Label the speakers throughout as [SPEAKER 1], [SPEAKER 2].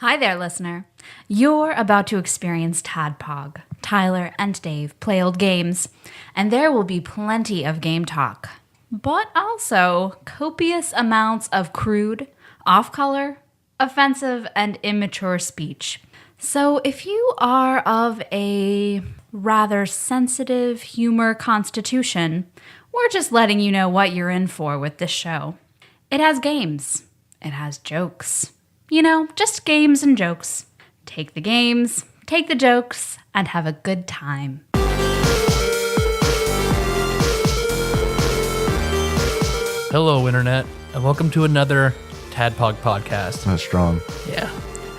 [SPEAKER 1] Hi there, listener. You're about to experience TADPOG. Tyler and Dave play old games, and there will be plenty of game talk, but also copious amounts of crude, off-color, offensive, and immature speech. So if you are of a rather sensitive humor constitution, we're just letting you know what you're in for with this show. It has games. It has jokes. You know, just games and jokes. Take the games, take the jokes, and have a good time.
[SPEAKER 2] Hello, Internet, and welcome to another TADPOG podcast.
[SPEAKER 3] That's strong.
[SPEAKER 2] Yeah.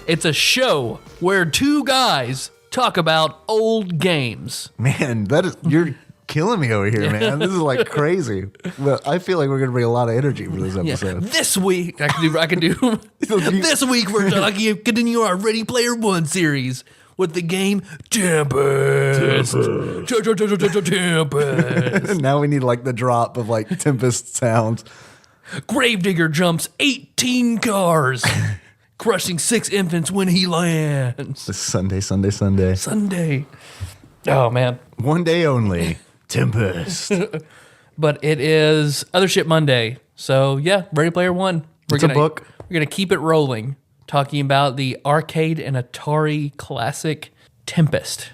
[SPEAKER 2] It's a show where two guys talk about old games.
[SPEAKER 3] Man, you're killing me over here, man. This is like crazy. Well, I feel like we're going to bring a lot of energy for this episode.
[SPEAKER 2] This week, I can do. This week, we're continue our Ready Player One series with the game Tempest. Tempest.
[SPEAKER 3] Now we need like the drop of like Tempest sounds.
[SPEAKER 2] Gravedigger jumps 18 cars, crushing 6 infants when he lands.
[SPEAKER 3] It's Sunday.
[SPEAKER 2] Sunday. Oh, man.
[SPEAKER 3] One day only. Tempest.
[SPEAKER 2] But it is Other Shit Monday. So, yeah, Ready Player One.
[SPEAKER 3] It's a book.
[SPEAKER 2] We're going to keep it rolling, talking about the arcade and Atari classic Tempest.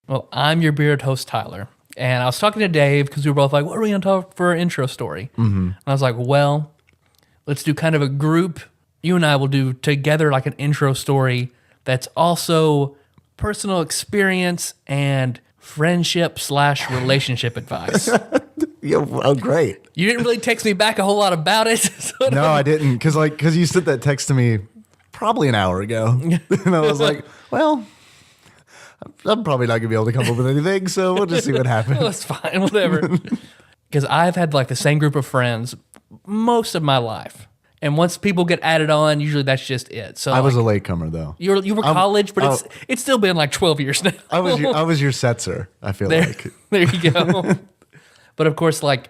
[SPEAKER 2] Well, I'm your bearded host, Tyler. And I was talking to Dave because we were both like, what are we going to talk for our intro story? Mm-hmm. And I was like, well, let's do kind of a group. You and I will do together like an intro story that's also personal experience and friendship/relationship advice.
[SPEAKER 3] Yeah, oh, great.
[SPEAKER 2] You didn't really text me back a whole lot about it. So
[SPEAKER 3] No, I didn't. Because you sent that text to me probably an hour ago. And I was like, well, I'm probably not going to be able to come up with anything, so we'll just see what happens.
[SPEAKER 2] Well, that's fine, whatever. Because I've had like the same group of friends most of my life. And once people get added on, usually that's just it. So
[SPEAKER 3] I was a latecomer, though.
[SPEAKER 2] You were college, but it's still been like 12 years now.
[SPEAKER 3] I was your setzer, I feel like.
[SPEAKER 2] There you go. But of course, like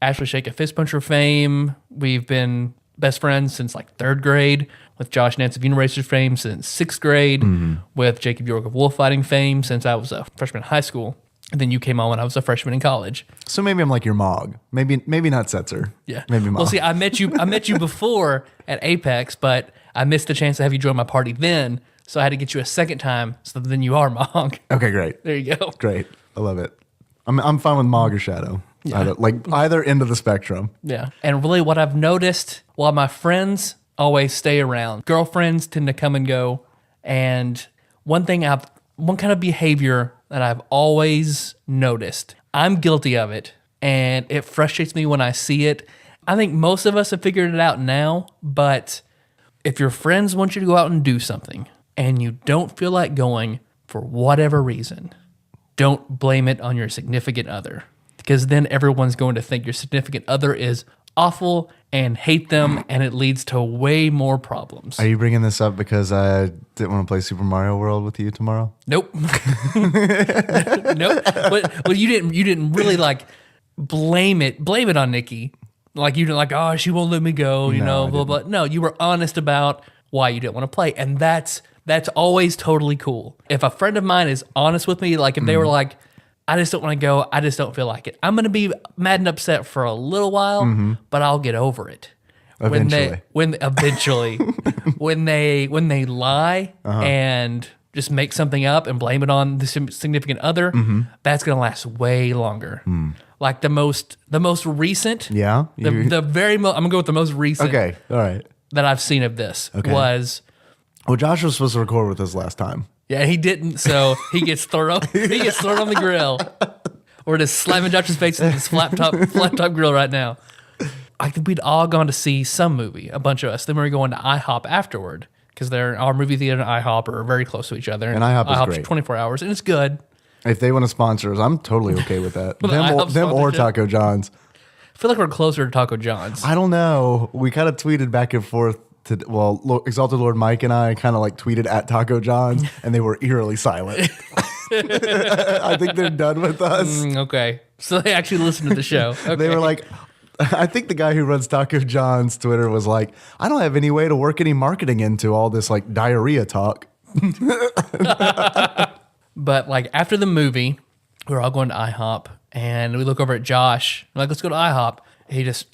[SPEAKER 2] Ashley Shake at Fist Puncher fame, we've been best friends since like 3rd grade. With Josh Nance of Uniracers fame since 6th grade. Mm-hmm. With Jacob York of Wolf Fighting fame since I was a freshman in high school. And then you came on when I was a freshman in college.
[SPEAKER 3] So maybe I'm like your Mog. Maybe not Setzer.
[SPEAKER 2] Yeah.
[SPEAKER 3] Maybe Mog.
[SPEAKER 2] Well, see, I met you before at Apex, but I missed the chance to have you join my party then. So I had to get you a second time. So then you are Mog.
[SPEAKER 3] Okay, great.
[SPEAKER 2] There you go.
[SPEAKER 3] Great. I love it. I'm fine with Mog or Shadow. Yeah. Either end of the spectrum.
[SPEAKER 2] Yeah. And really what I've noticed, while my friends always stay around, girlfriends tend to come and go. And one kind of behavior that I've always noticed, I'm guilty of it, and it frustrates me when I see it. I think most of us have figured it out now, but if your friends want you to go out and do something, and you don't feel like going for whatever reason, don't blame it on your significant other, because then everyone's going to think your significant other is awful and hate them, and it leads to way more problems.
[SPEAKER 3] Are you bringing this up because I didn't want to play Super Mario World with you tomorrow?
[SPEAKER 2] Nope. Nope. But you didn't really like blame it on Nikki. Like you didn't like, oh, she won't let me go, blah blah. No, you were honest about why you didn't want to play, and that's always totally cool. If a friend of mine is honest with me, like if they were like, I just don't want to go. I just don't feel like it. I'm going to be mad and upset for a little while, but I'll get over it.
[SPEAKER 3] Eventually.
[SPEAKER 2] When they lie and just make something up and blame it on the significant other, that's going to last way longer. Like the most recent.
[SPEAKER 3] Yeah.
[SPEAKER 2] I'm going to go with the most recent.
[SPEAKER 3] Okay. All right.
[SPEAKER 2] That I've seen of this was.
[SPEAKER 3] Well, Josh was supposed to record with us last time.
[SPEAKER 2] Yeah, he didn't, so he gets thrown on the grill. We're just slamming Josh's face in this flat top grill right now. I think we'd all gone to see some movie, a bunch of us. Then we were going to IHOP afterward, because our movie theater and IHOP are very close to each other.
[SPEAKER 3] And IHOP's great.
[SPEAKER 2] 24 hours, and it's good.
[SPEAKER 3] If they want to sponsor us, I'm totally okay with that. them or Taco John's.
[SPEAKER 2] I feel like we're closer to Taco John's.
[SPEAKER 3] I don't know. We kind of tweeted back and forth. Exalted Lord Mike and I kind of like tweeted at Taco John's, and they were eerily silent. I think they're done with us.
[SPEAKER 2] Okay. So they actually listened to the show. Okay.
[SPEAKER 3] They were like, I think the guy who runs Taco John's Twitter was like, I don't have any way to work any marketing into all this like diarrhea talk.
[SPEAKER 2] But like after the movie, we were all going to IHOP, and we look over at Josh. We're like, let's go to IHOP. He just,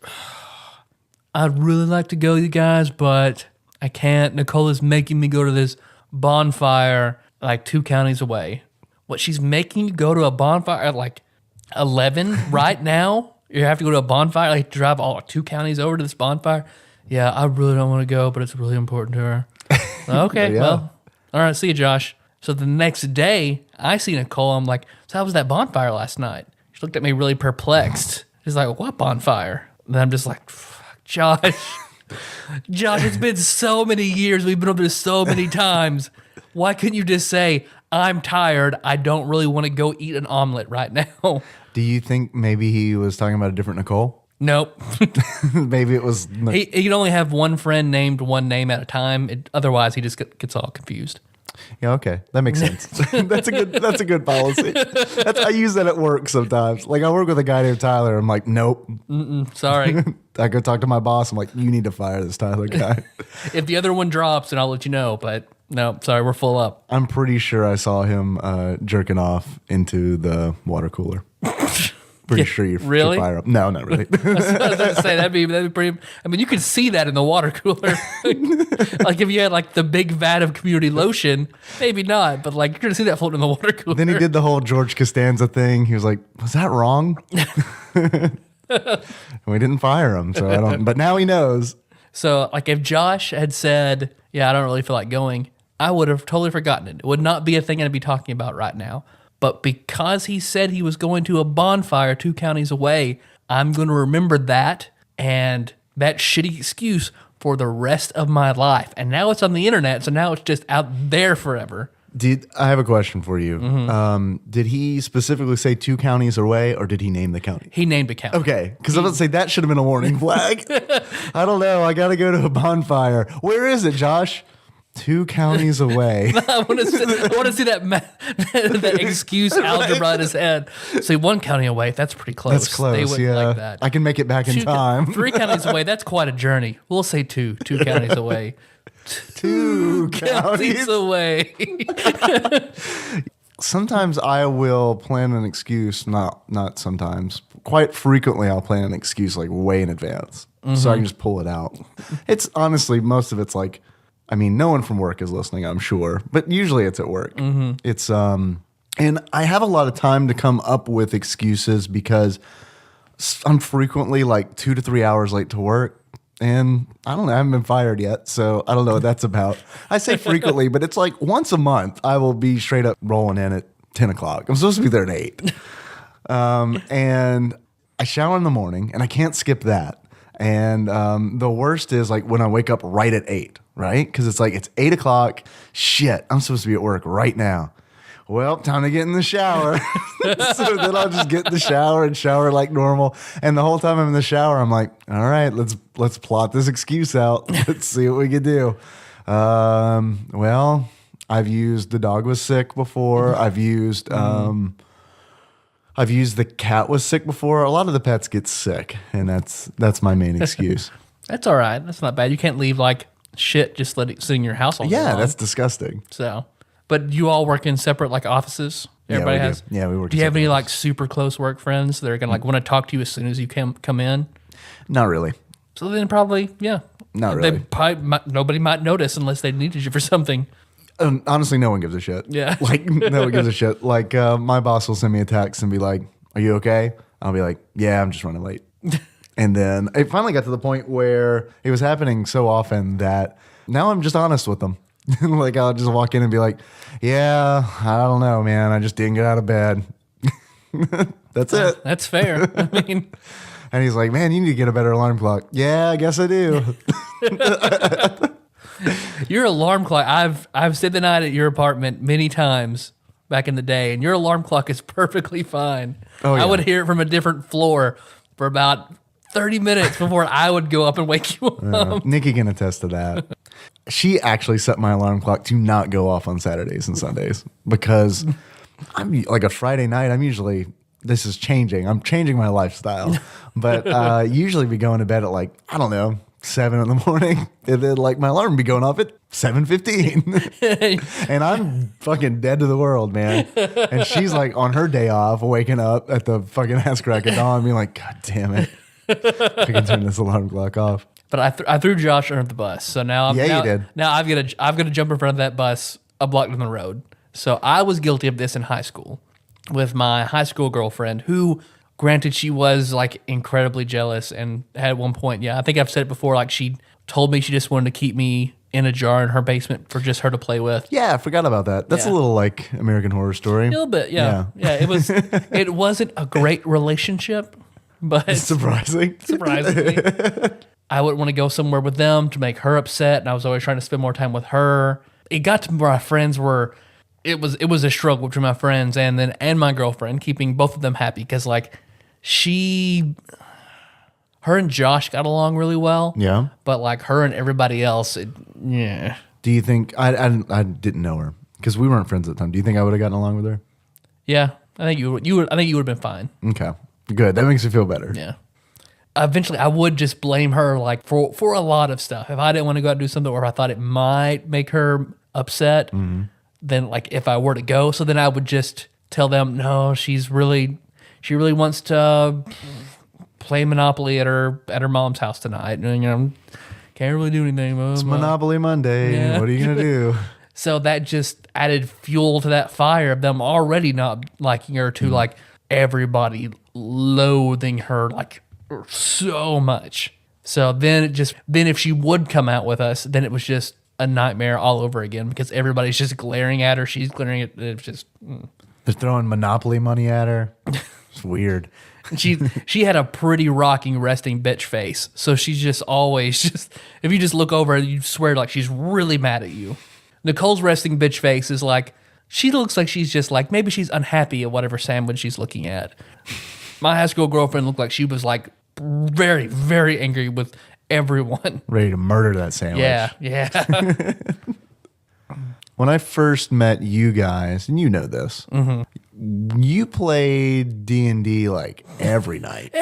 [SPEAKER 2] I'd really like to go, you guys, but I can't. Nicole is making me go to this bonfire like 2 counties away. What, she's making you go to a bonfire at like 11 right now? You have to go to a bonfire, like drive all 2 counties over to this bonfire? Yeah, I really don't want to go, but it's really important to her. Okay,
[SPEAKER 3] Yeah.
[SPEAKER 2] well, all right, see you, Josh. So the next day, I see Nicole. I'm like, so how was that bonfire last night? She looked at me really perplexed. She's like, what bonfire? And I'm just like, fuck, Josh. Josh, it's been so many years. We've been over this so many times. Why couldn't you just say, I'm tired. I don't really want to go eat an omelet right now.
[SPEAKER 3] Do you think maybe he was talking about a different Nicole?
[SPEAKER 2] Nope.
[SPEAKER 3] Maybe it was.
[SPEAKER 2] He can only have one friend named one name at a time. Otherwise, he just gets all confused.
[SPEAKER 3] Yeah, okay, that makes sense. That's a good policy. I use that at work sometimes. Like I work with a guy named Tyler. I'm like, nope.
[SPEAKER 2] Sorry.
[SPEAKER 3] I go talk to my boss. I'm like, you need to fire this Tyler guy.
[SPEAKER 2] If the other one drops, then I'll let you know. But no, sorry, we're full up.
[SPEAKER 3] I'm pretty sure I saw him jerking off into the water cooler. Pretty sure you
[SPEAKER 2] really?
[SPEAKER 3] fire up. No, not really.
[SPEAKER 2] I was going to say that'd be pretty. I mean, you could see that in the water cooler. Like if you had like the big vat of community lotion, maybe not, but like you're going to see that floating in the water cooler.
[SPEAKER 3] Then he did the whole George Costanza thing. He was like, "Was that wrong?" We didn't fire him, so I don't. But now he knows.
[SPEAKER 2] So like if Josh had said, "Yeah, I don't really feel like going," I would have totally forgotten it. It would not be a thing I'd be talking about right now. But because he said he was going to a bonfire 2 counties away, I'm going to remember that and that shitty excuse for the rest of my life. And now it's on the internet, so now it's just out there forever.
[SPEAKER 3] I have a question for you.
[SPEAKER 2] Mm-hmm.
[SPEAKER 3] Did he specifically say 2 counties away, or did he name the county?
[SPEAKER 2] He named a county.
[SPEAKER 3] Okay, because I was about to say that should have been a warning flag. I don't know. I got to go to a bonfire. Where is it, Josh? 2 counties away.
[SPEAKER 2] I want to see that that excuse algebra in his head. See, 1 county away, that's pretty close.
[SPEAKER 3] That's close.
[SPEAKER 2] They wouldn't
[SPEAKER 3] Yeah,
[SPEAKER 2] like that.
[SPEAKER 3] I can make it back in time.
[SPEAKER 2] 3 counties away, that's quite a journey. We'll say 2 counties away.
[SPEAKER 3] 2 counties
[SPEAKER 2] away.
[SPEAKER 3] Sometimes I will plan an excuse. Not sometimes. Quite frequently, I'll plan an excuse like way in advance, so I can just pull it out. It's honestly most of it's like. I mean, no one from work is listening, I'm sure, but usually it's at work. It's and I have a lot of time to come up with excuses because I'm frequently like 2 to 3 hours late to work, and I don't know, I haven't been fired yet, so I don't know what that's about. I say frequently, but it's like once a month I will be straight up rolling in at 10 o'clock. I'm supposed to be there at 8, and I shower in the morning, and I can't skip that. And the worst is like when I wake up right at 8, right? Because it's like, it's 8 o'clock. Shit, I'm supposed to be at work right now. Well, time to get in the shower. So then I'll just get in the shower and shower like normal. And the whole time I'm in the shower, I'm like, all right, let's plot this excuse out. Let's see what we can do. Well, I've used the dog was sick before. I've used the cat was sick before. A lot of the pets get sick, and that's my main excuse.
[SPEAKER 2] That's all right. That's not bad. You can't leave like shit just let it sit in your house all day long.
[SPEAKER 3] That's disgusting.
[SPEAKER 2] So, but you all work in separate like offices. Everybody has.
[SPEAKER 3] Yeah, we work.
[SPEAKER 2] Do you have
[SPEAKER 3] in
[SPEAKER 2] any
[SPEAKER 3] separate
[SPEAKER 2] like super close work friends that are gonna like want to talk to you as soon as you come in?
[SPEAKER 3] offices. Not really.
[SPEAKER 2] So then probably
[SPEAKER 3] Not
[SPEAKER 2] They
[SPEAKER 3] really.
[SPEAKER 2] probably nobody might notice unless they needed you for something.
[SPEAKER 3] Honestly, no one gives a shit.
[SPEAKER 2] Yeah.
[SPEAKER 3] Like, no one gives a shit. Like, my boss will send me a text and be like, "Are you okay?" I'll be like, "Yeah, I'm just running late." And then it finally got to the point where it was happening so often that now I'm just honest with them. Like, I'll just walk in and be like, "Yeah, I don't know, man. I just didn't get out of bed." That's it.
[SPEAKER 2] That's fair. I mean,
[SPEAKER 3] And he's like, "Man, you need to get a better alarm clock." Yeah, I guess I do.
[SPEAKER 2] your alarm clock. I've stayed the night at your apartment many times back in the day, and your alarm clock is perfectly fine.
[SPEAKER 3] Oh, yeah.
[SPEAKER 2] I would hear it from a different floor for about 30 minutes before I would go up and wake you up.
[SPEAKER 3] Nikki can attest to that. She actually set my alarm clock to not go off on Saturdays and Sundays because I'm like a Friday night. I'm usually this is changing. I'm changing my lifestyle. But usually be going to bed at like, I don't know, 7 in the morning. And then like my alarm would be going off at 7:15. And I'm fucking dead to the world, man. And she's like on her day off, waking up at the fucking ass crack of dawn, being like, God damn it. I can turn this alarm clock off.
[SPEAKER 2] But I threw Josh under the bus. So now
[SPEAKER 3] you did.
[SPEAKER 2] Now I've got to jump in front of that bus a block down the road. So I was guilty of this in high school with my high school girlfriend, who, granted, she was like incredibly jealous, and at one point, I think I've said it before, like she told me she just wanted to keep me in a jar in her basement for just her to play with.
[SPEAKER 3] Yeah, I forgot about that. That's a little like American Horror Story.
[SPEAKER 2] A little bit, yeah. It was. It wasn't a great relationship, but
[SPEAKER 3] surprisingly,
[SPEAKER 2] I wouldn't want to go somewhere with them to make her upset, and I was always trying to spend more time with her. It got to where my friends were. It was a struggle between my friends and my girlfriend, keeping both of them happy, because like her and Josh got along really well. Yeah. But like her and everybody else, yeah.
[SPEAKER 3] Do you think I didn't know her because we weren't friends at the time? Do you think I would have gotten along with her?
[SPEAKER 2] Yeah, I think you would. I think you would have been fine.
[SPEAKER 3] Okay, good. That makes me feel better.
[SPEAKER 2] Yeah. Eventually, I would just blame her like for a lot of stuff. If I didn't want to go out and do something, or if I thought it might make her upset, then like if I were to go, so then I would just tell them, no, she really wants to play Monopoly at her mom's house tonight, and can't really do anything.
[SPEAKER 3] It's Monopoly Monday. Yeah. What are you gonna do?
[SPEAKER 2] So that just added fuel to that fire of them already not liking her, to like everybody loathing her like so much. So then if she would come out with us, then it was just a nightmare all over again, because everybody's just glaring at her. She's glaring at it. Was just
[SPEAKER 3] they're throwing Monopoly money at her. It's weird.
[SPEAKER 2] She had a pretty rocking resting bitch face. So she's just always just, if you just look over, you swear like she's really mad at you. Nicole's resting bitch face is like, she looks like she's just like, maybe she's unhappy at whatever sandwich she's looking at. My high school girlfriend looked like she was like very, very angry with everyone.
[SPEAKER 3] Ready to murder that sandwich.
[SPEAKER 2] Yeah.
[SPEAKER 3] When I first met you guys, and you know this, you played D&D like every night.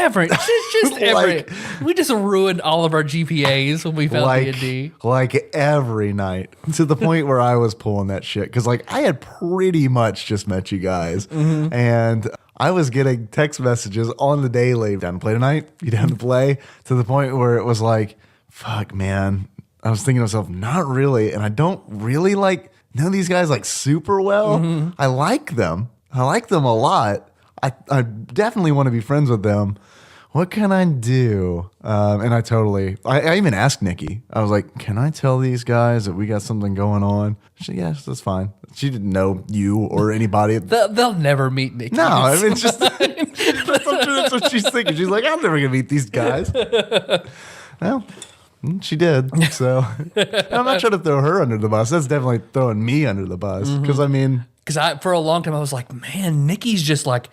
[SPEAKER 2] We just ruined all of our GPAs when we found D&D.
[SPEAKER 3] Like every night, to the point where I was pulling that shit. Because like I had pretty much just met you guys, and I was getting text messages on the daily. You down to play tonight? You down to play? To the point where it was like, fuck, man. I was thinking to myself, not really. And I don't really like know these guys like super well. I like them. I like them a lot. I definitely want to be friends with them. What can I do? And I even asked Nikki. I was like, can I tell these guys that we got something going on? She said, yes, that's fine. She didn't know you or anybody.
[SPEAKER 2] They'll never meet Nikki.
[SPEAKER 3] No, I mean, it's just, that's what she's thinking. She's like, I'm never going to meet these guys. Well, she did. So I'm not trying to throw her under the bus. That's definitely throwing me under the bus. Because
[SPEAKER 2] Because for a long time I was like, man, Nikki's just like,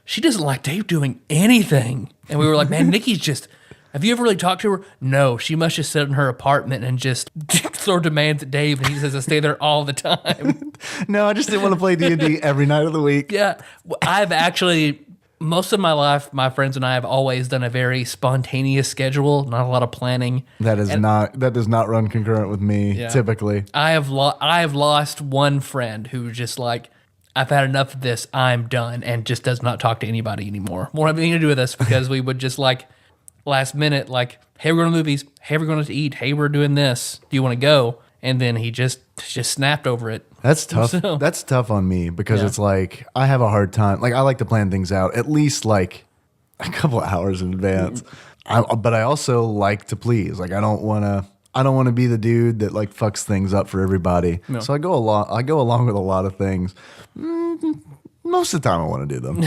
[SPEAKER 2] she doesn't like Dave doing anything. And we were like, man, Nikki's just, have you ever really talked to her? No, she must just sit in her apartment and just throw demands at Dave, and he says to stay there all the time.
[SPEAKER 3] No, I just didn't want to play D&D every night of the week.
[SPEAKER 2] Yeah, I've actually, most of my life, my friends and I have always done a very spontaneous schedule, not a lot of planning.
[SPEAKER 3] That does not run concurrent with me, typically.
[SPEAKER 2] I have lost one friend who just like, I've had enough of this, I'm done, and just does not talk to anybody anymore. Won't have anything to do with us, because we would just like, last minute, like, hey, we're going to movies, hey, we're going to eat, hey, we're doing this, do you want to go? And then he just snapped over it.
[SPEAKER 3] That's tough. So, that's tough on me, because it's like, I have a hard time. Like, I like to plan things out at least like a couple of hours in advance. But I also like to please. Like, I don't want to be the dude that like fucks things up for everybody. No. So I go along with a lot of things. Most of the time I want to do them.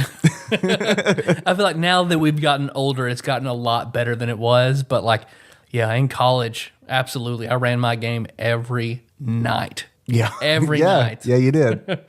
[SPEAKER 2] I feel like now that we've gotten older, it's gotten a lot better than it was. But like, yeah, in college, absolutely. I ran my game every night.
[SPEAKER 3] Yeah.
[SPEAKER 2] Every night.
[SPEAKER 3] Yeah, you did.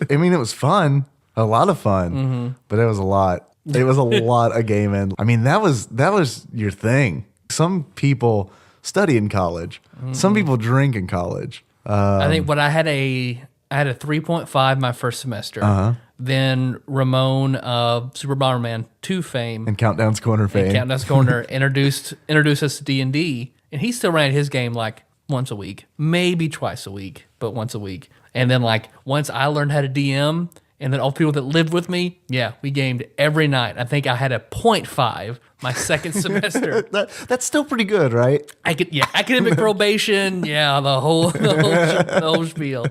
[SPEAKER 3] I mean, it was fun. A lot of fun. But it was a lot. It was a lot of gaming. I mean, that was your thing. Some people study in college. Some people drink in college.
[SPEAKER 2] I think when I had a I had a 3.5 my first semester. Then Ramon of Super Bomberman 2 fame
[SPEAKER 3] And Countdown's Corner fame.
[SPEAKER 2] Countdown's Corner introduced us to D&D, and he still ran his game like once a week, maybe twice a week, but once a week. And then like once I learned how to DM, and then all people that lived with me, yeah, we gamed every night. I think I had a 0.5 my second semester.
[SPEAKER 3] That's still pretty good, right?
[SPEAKER 2] Academic probation, yeah, the whole spiel.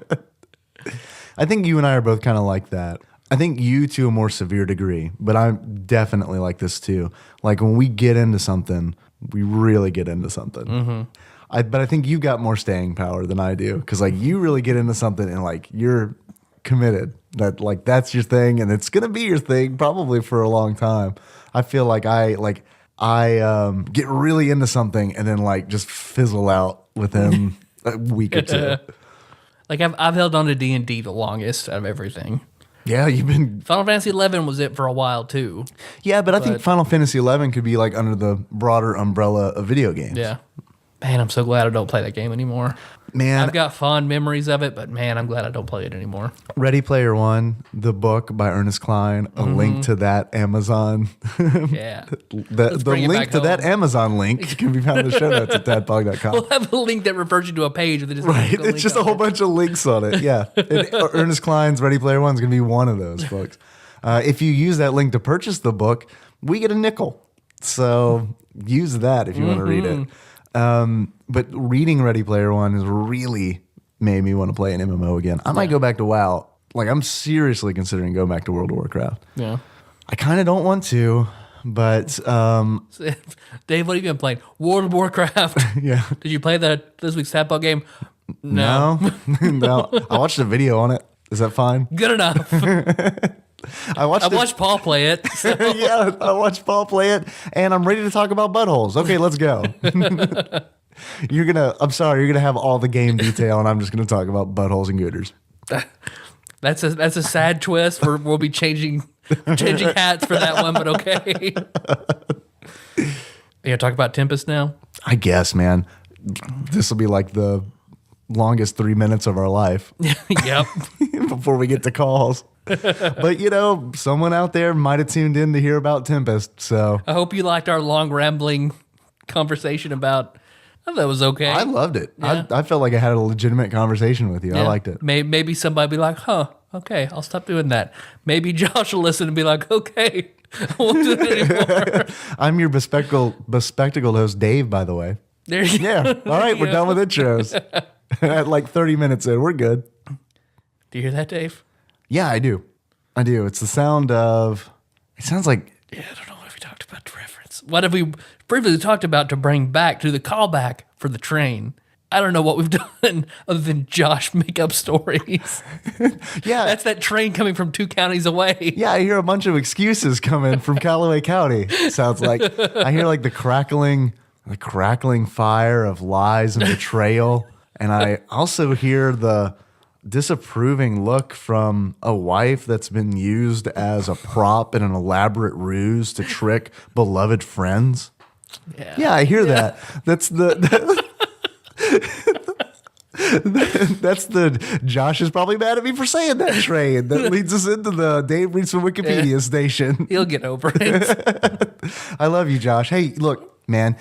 [SPEAKER 3] I think you and I are both kind of like that. I think you to a more severe degree, but I'm definitely like this too. Like when we get into something, we really get into something. But I think you got more staying power than I do, because like you really get into something and like you're committed. That like that's your thing, and it's gonna be your thing probably for a long time. I feel like I get really into something and then like just fizzle out within a week or two.
[SPEAKER 2] Like I've held on to D&D the longest out of everything.
[SPEAKER 3] Yeah, you've been.
[SPEAKER 2] Final Fantasy 11 was it for a while too.
[SPEAKER 3] Yeah, but I think Final Fantasy 11 could be like under the broader umbrella of video games.
[SPEAKER 2] Yeah. Man, I'm so glad I don't play that game anymore.
[SPEAKER 3] Man,
[SPEAKER 2] I've got fond memories of it, but man, I'm glad I don't play it anymore.
[SPEAKER 3] Ready Player One, the book by Ernest Cline, a link to that Amazon.
[SPEAKER 2] Yeah.
[SPEAKER 3] the link to that Amazon link can be found in the show notes at tadpog.com.
[SPEAKER 2] We'll have a link that refers you to a page. With
[SPEAKER 3] Right, it's just a whole bunch of links on it. Yeah, and Ernest Cline's Ready Player One is going to be one of those books. If you use that link to purchase the book, we get a nickel. So use that if you want to read it. But reading Ready Player One has really made me want to play an MMO again. I might go back to WoW. Like I'm seriously considering going back to World of Warcraft.
[SPEAKER 2] Yeah.
[SPEAKER 3] I kind of don't want to, but
[SPEAKER 2] Dave, what have you been playing? World of Warcraft.
[SPEAKER 3] yeah.
[SPEAKER 2] Did you play this week's TADPOG game?
[SPEAKER 3] No. No. I watched a video on it. Is that fine?
[SPEAKER 2] Good enough.
[SPEAKER 3] I watched
[SPEAKER 2] Paul play it. So.
[SPEAKER 3] Yeah, I watched Paul play it, and I'm ready to talk about buttholes. Okay, let's go. I'm sorry, you're gonna have all the game detail, and I'm just gonna talk about buttholes and gooters.
[SPEAKER 2] That's a sad twist. We'll be changing hats for that one, but okay. You gonna talk about Tempest now?
[SPEAKER 3] I guess, man. This will be like the longest 3 minutes of our life.
[SPEAKER 2] Yep.
[SPEAKER 3] Before we get to calls. But, someone out there might have tuned in to hear about Tempest, so.
[SPEAKER 2] I hope you liked our long rambling conversation about. I thought it was okay.
[SPEAKER 3] I loved it.
[SPEAKER 2] Yeah.
[SPEAKER 3] I felt like I had a legitimate conversation with you.
[SPEAKER 2] Yeah.
[SPEAKER 3] I liked it.
[SPEAKER 2] Maybe somebody will be like, huh, okay, I'll stop doing that. Maybe Josh will listen and be like, okay, I won't do it anymore.
[SPEAKER 3] I'm your bespectacled host, Dave, by the way.
[SPEAKER 2] There you
[SPEAKER 3] Yeah. All right, we're done with intros. At like 30 minutes in, we're good.
[SPEAKER 2] Do you hear that, Dave?
[SPEAKER 3] Yeah, I do. It's the sound of, it sounds like.
[SPEAKER 2] Yeah, I don't know what we talked about to reference. What have we briefly talked about to bring back to the callback for the train? I don't know what we've done other than Josh make up stories.
[SPEAKER 3] Yeah.
[SPEAKER 2] That's that train coming from 2 counties away.
[SPEAKER 3] Yeah, I hear a bunch of excuses coming from Callaway County. Sounds like. I hear like the crackling fire of lies and betrayal. And I also hear the disapproving look from a wife that's been used as a prop in an elaborate ruse to trick beloved friends. Yeah, I hear that. That's the Josh is probably mad at me for saying that train. That leads us into the Dave reads from Wikipedia station.
[SPEAKER 2] He'll get over it.
[SPEAKER 3] I love you, Josh. Hey, look, man,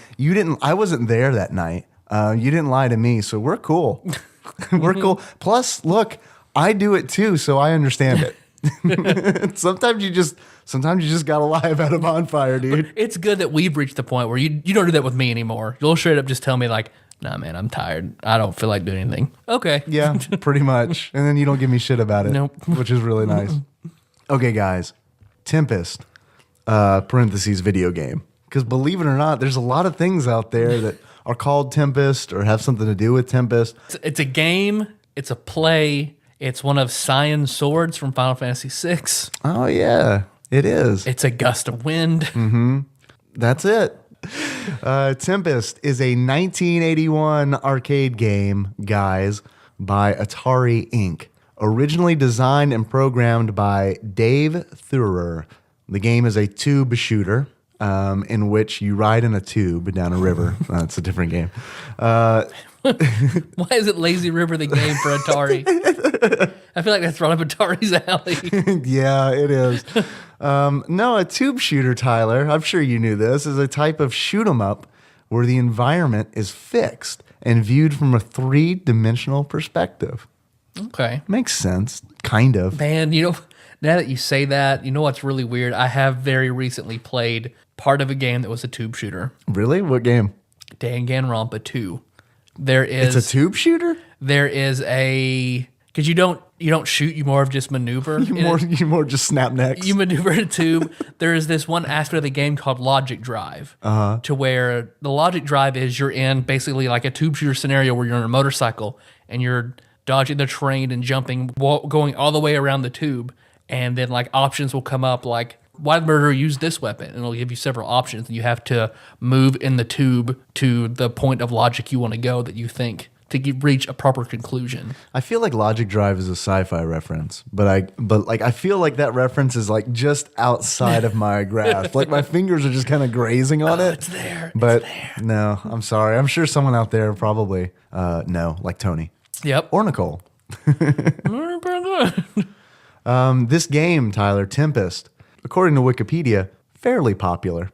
[SPEAKER 3] I wasn't there that night. You didn't lie to me, so we're cool. We're cool. Plus, look, I do it too, so I understand it. Sometimes you just gotta lie about a bonfire, dude.
[SPEAKER 2] It's good that we've reached the point where you don't do that with me anymore. You'll straight up just tell me like, nah, man, I'm tired. I don't feel like doing anything. Okay.
[SPEAKER 3] Yeah, pretty much. And then you don't give me shit about it,
[SPEAKER 2] Nope.
[SPEAKER 3] Which is really nice. Okay, guys. Tempest, parentheses, video game. Because believe it or not, there's a lot of things out there that are called Tempest or have something to do with Tempest.
[SPEAKER 2] It's a game. It's a play. It's one of Sion's swords from Final Fantasy VI.
[SPEAKER 3] Oh, yeah, it is.
[SPEAKER 2] It's a gust of wind.
[SPEAKER 3] That's it. Tempest is a 1981 arcade game, guys, by Atari Inc. Originally designed and programmed by Dave Thurer. The game is a tube shooter in which you ride in a tube down a river. It's a different game.
[SPEAKER 2] Why is it Lazy River the game for Atari? I feel like that's right up Atari's alley.
[SPEAKER 3] Yeah, it is. No, a tube shooter, Tyler, I'm sure you knew this, is a type of shoot 'em up where the environment is fixed and viewed from a three-dimensional perspective.
[SPEAKER 2] Okay.
[SPEAKER 3] Makes sense, kind of.
[SPEAKER 2] Man, now that you say that, you know what's really weird? I have very recently played part of a game that was a tube shooter.
[SPEAKER 3] Really? What game?
[SPEAKER 2] Danganronpa 2. There is
[SPEAKER 3] It's a tube shooter?
[SPEAKER 2] There is because you don't shoot, you more of just maneuver.
[SPEAKER 3] You more just snap necks.
[SPEAKER 2] You maneuver in a tube. There is this one aspect of the game called logic drive, to where the logic drive is you're in basically like a tube shooter scenario where you're on a motorcycle and you're dodging the terrain and jumping, going all the way around the tube, and then like options will come up like, why did murderer use this weapon? And it'll give you several options, and you have to move in the tube to the point of logic you want to go that you think to reach a proper conclusion.
[SPEAKER 3] I feel like Logic Drive is a sci-fi reference, but I feel like that reference is like just outside of my grasp. Like my fingers are just kind of grazing on it.
[SPEAKER 2] It's there.
[SPEAKER 3] But no, I'm sorry. I'm sure someone out there probably no, like Tony.
[SPEAKER 2] Yep.
[SPEAKER 3] Or Nicole. This game, Tyler, Tempest, according to Wikipedia, fairly popular.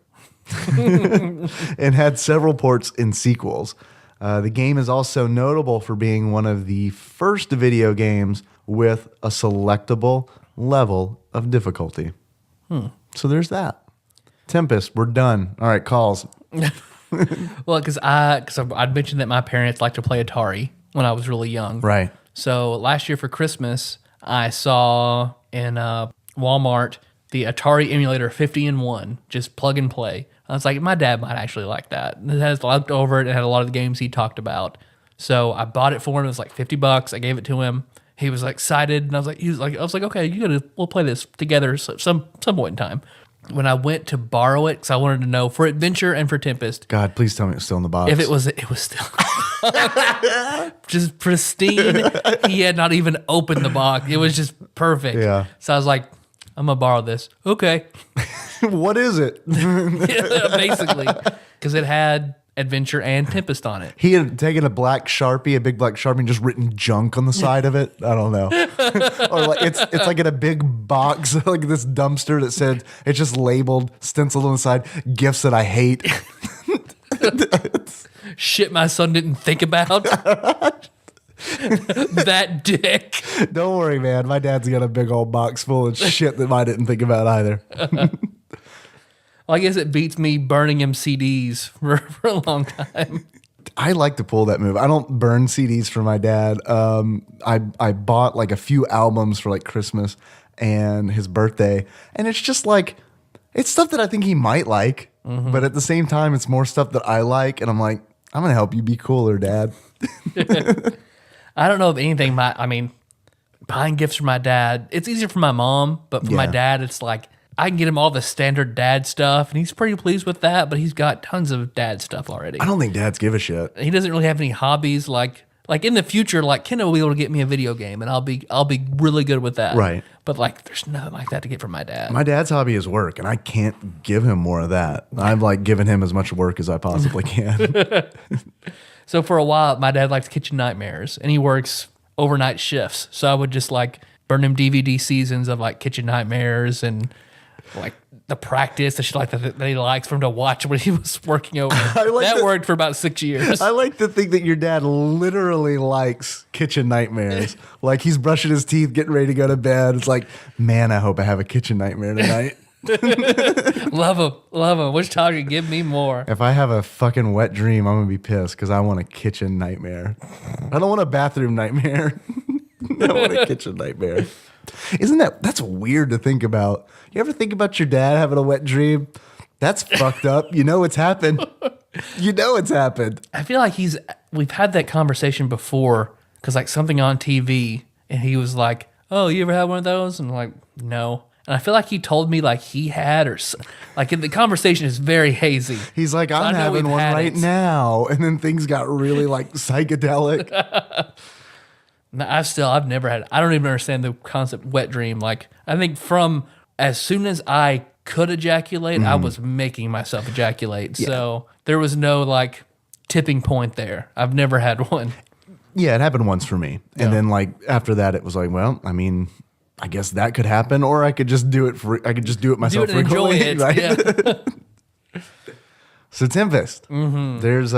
[SPEAKER 3] And had several ports and sequels. The game is also notable for being one of the first video games with a selectable level of difficulty. So there's that. Tempest, we're done. All right, calls.
[SPEAKER 2] Well, because I'd mentioned that my parents like to play Atari when I was really young.
[SPEAKER 3] Right.
[SPEAKER 2] So last year for Christmas, I saw in Walmart the Atari emulator 50-in-1, just plug and play. I was like, my dad might actually like that. It has leftover it. It had a lot of the games he talked about. So I bought it for him. It was like $50. I gave it to him. He was like excited, and I was like, okay, we'll play this together some point in time. When I went to borrow it, because I wanted to know for Adventure and for Tempest.
[SPEAKER 3] God, please tell me it's still in the box.
[SPEAKER 2] If it was still just pristine. He had not even opened the box. It was just perfect.
[SPEAKER 3] Yeah.
[SPEAKER 2] So I was like, I'm gonna borrow this. Okay.
[SPEAKER 3] What is it?
[SPEAKER 2] Yeah, basically, because it had Adventure and Tempest on it.
[SPEAKER 3] He had taken a big black Sharpie, and just written junk on the side of it. I don't know. Or like it's like in a big box, like this dumpster that said, it's just labeled, stenciled on the side, gifts that I hate.
[SPEAKER 2] Shit my son didn't think about. That dick.
[SPEAKER 3] Don't worry, man. My dad's got a big old box full of shit that I didn't think about either.
[SPEAKER 2] Well, I guess it beats me burning him CDs for a long time.
[SPEAKER 3] I like to pull that move. I don't burn CDs for my dad. I bought like a few albums for like Christmas and his birthday, and it's just like, it's stuff that I think he might like, but at the same time, it's more stuff that I like, and I'm like, I'm gonna help you be cooler, Dad.
[SPEAKER 2] I don't know if anything. Buying gifts for my dad, it's easier for my mom, but for my dad, it's like I can get him all the standard dad stuff, and he's pretty pleased with that. But he's got tons of dad stuff already.
[SPEAKER 3] I don't think dads give a shit.
[SPEAKER 2] He doesn't really have any hobbies. Like in the future, like Kendall will be able to get me a video game, and I'll be really good with that.
[SPEAKER 3] Right.
[SPEAKER 2] But like, there's nothing like that to get from my dad.
[SPEAKER 3] My dad's hobby is work, and I can't give him more of that. I've like given him as much work as I possibly can.
[SPEAKER 2] So for a while, my dad likes Kitchen Nightmares, and he works overnight shifts. So I would just like burn him DVD seasons of like Kitchen Nightmares and like The Practice, the shit like that he likes for him to watch when he was working over. That worked for about 6 years.
[SPEAKER 3] I like to think that your dad literally likes Kitchen Nightmares. Like he's brushing his teeth, getting ready to go to bed. It's like, man, I hope I have a kitchen nightmare tonight.
[SPEAKER 2] Love him. Wish Todd could give me more.
[SPEAKER 3] If I have a fucking wet dream, I'm gonna be pissed because I want a kitchen nightmare. I don't want a bathroom nightmare. I want a kitchen nightmare. That's weird to think about? You ever think about your dad having a wet dream? That's fucked up. You know it's happened. You know it's happened.
[SPEAKER 2] I feel like we've had that conversation before because like something on TV and he was like, "Oh, you ever had one of those?" And I'm like, "No." And I feel like he told me like he had like the conversation is very hazy.
[SPEAKER 3] He's like, I'm having one right now. And then things got really like psychedelic.
[SPEAKER 2] No, I've never had, I don't even understand the concept wet dream. Like I think from as soon as I could ejaculate, I was making myself ejaculate. Yeah. So there was no like tipping point there. I've never had one.
[SPEAKER 3] Yeah, it happened once for me. And
[SPEAKER 2] Yeah.
[SPEAKER 3] then like after that it was like, well, I mean, I guess that could happen, or I could just do it myself
[SPEAKER 2] Do it and enjoy
[SPEAKER 3] frequently,
[SPEAKER 2] it.
[SPEAKER 3] right?
[SPEAKER 2] Yeah.
[SPEAKER 3] So Tempest, there's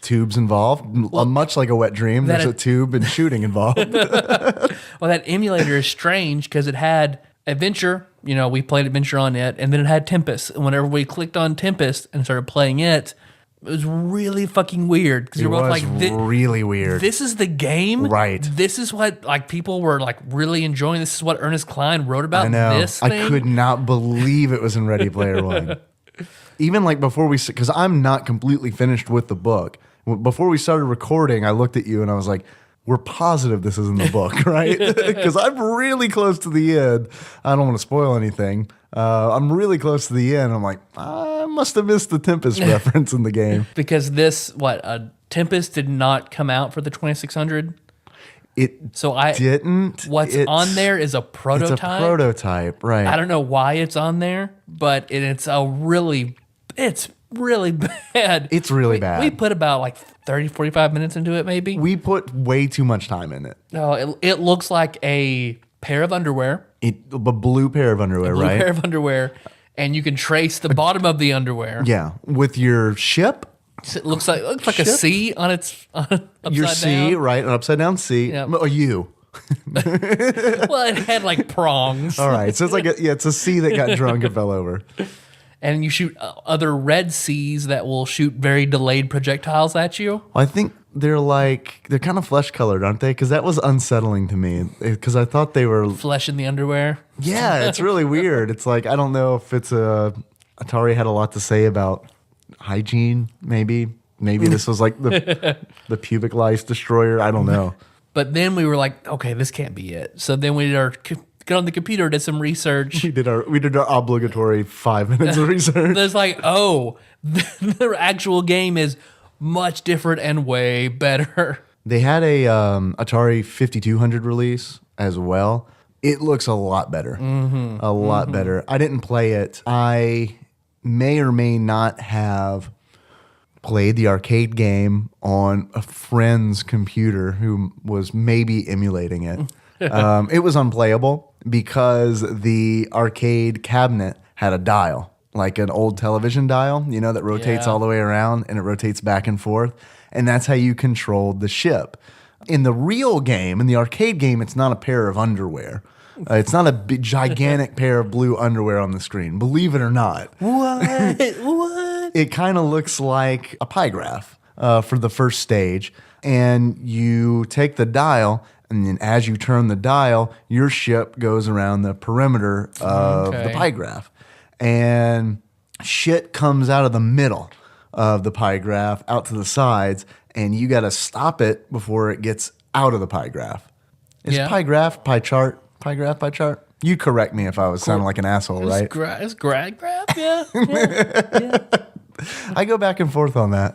[SPEAKER 3] tubes involved, much like a wet dream. There's a tube and shooting involved.
[SPEAKER 2] Well, that emulator is strange because it had Adventure. You know, we played Adventure on it, and then it had Tempest. And whenever we clicked on Tempest and started playing it, it was really fucking weird because you're both like,
[SPEAKER 3] really weird.
[SPEAKER 2] This is the game,
[SPEAKER 3] Right.
[SPEAKER 2] This is what like people were like really enjoying. This is what Ernest Cline wrote about.
[SPEAKER 3] I know.
[SPEAKER 2] This thing.
[SPEAKER 3] I could not believe it was in Ready Player One. Even like before because I'm not completely finished with the book. Before we started recording, I looked at you and I was like, we're positive this isn't the book, right? Because I'm really close to the end. I don't want to spoil anything. I'm really close to the end. I'm like, I must have missed the Tempest reference in the game.
[SPEAKER 2] Because Tempest did not come out for the 2600.
[SPEAKER 3] It didn't.
[SPEAKER 2] What's on there is a prototype.
[SPEAKER 3] It's a prototype, right?
[SPEAKER 2] I don't know why it's on there, but it's really bad.
[SPEAKER 3] It's really bad.
[SPEAKER 2] We put about like 30, 45 minutes into it, maybe.
[SPEAKER 3] We put way too much time in it.
[SPEAKER 2] No, it looks like a pair of underwear.
[SPEAKER 3] A blue pair of underwear,
[SPEAKER 2] Blue
[SPEAKER 3] right?
[SPEAKER 2] pair of underwear, and you can trace the bottom of the underwear.
[SPEAKER 3] Yeah, with your ship.
[SPEAKER 2] It looks like a C on its upside
[SPEAKER 3] Your C,
[SPEAKER 2] down.
[SPEAKER 3] right? An upside down C.
[SPEAKER 2] Yep.
[SPEAKER 3] A U.
[SPEAKER 2] Well, it had like prongs.
[SPEAKER 3] All right, so it's like it's a C that got drunk and fell over.
[SPEAKER 2] And you shoot other red C's that will shoot very delayed projectiles at you.
[SPEAKER 3] I think they're kind of flesh colored, aren't they? Because that was unsettling to me. Because I thought they were.
[SPEAKER 2] Flesh in the underwear.
[SPEAKER 3] Yeah, it's really weird. It's like I don't know if Atari had a lot to say about hygiene. Maybe this was like the pubic lice destroyer. I don't know.
[SPEAKER 2] But then we were like, okay, this can't be it. So then we got on the computer, did some research.
[SPEAKER 3] We did our obligatory 5 minutes of research.
[SPEAKER 2] There's like, the actual game is much different and way better.
[SPEAKER 3] They had a Atari 5200 release as well. It looks a lot better. A lot better. I didn't play it. I may or may not have played the arcade game on a friend's computer who was maybe emulating it. It was unplayable because the arcade cabinet had a dial, like an old television dial, that rotates all the way around and it rotates back and forth. And that's how you controlled the ship. In the real game, in the arcade game, it's not a pair of underwear. It's not a big, gigantic pair of blue underwear on the screen, believe it or not.
[SPEAKER 2] What?
[SPEAKER 3] It kind of looks like a pie graph for the first stage. And you take the dial, and then as you turn the dial, your ship goes around the perimeter of the pie graph. And shit comes out of the middle of the pie graph out to the sides, and you got to stop it before it gets out of the pie graph. Is pie graph, pie chart, pie graph, pie chart? You correct me if I was sounding like an asshole, right?
[SPEAKER 2] It's grab, yeah.
[SPEAKER 3] I go back and forth on that.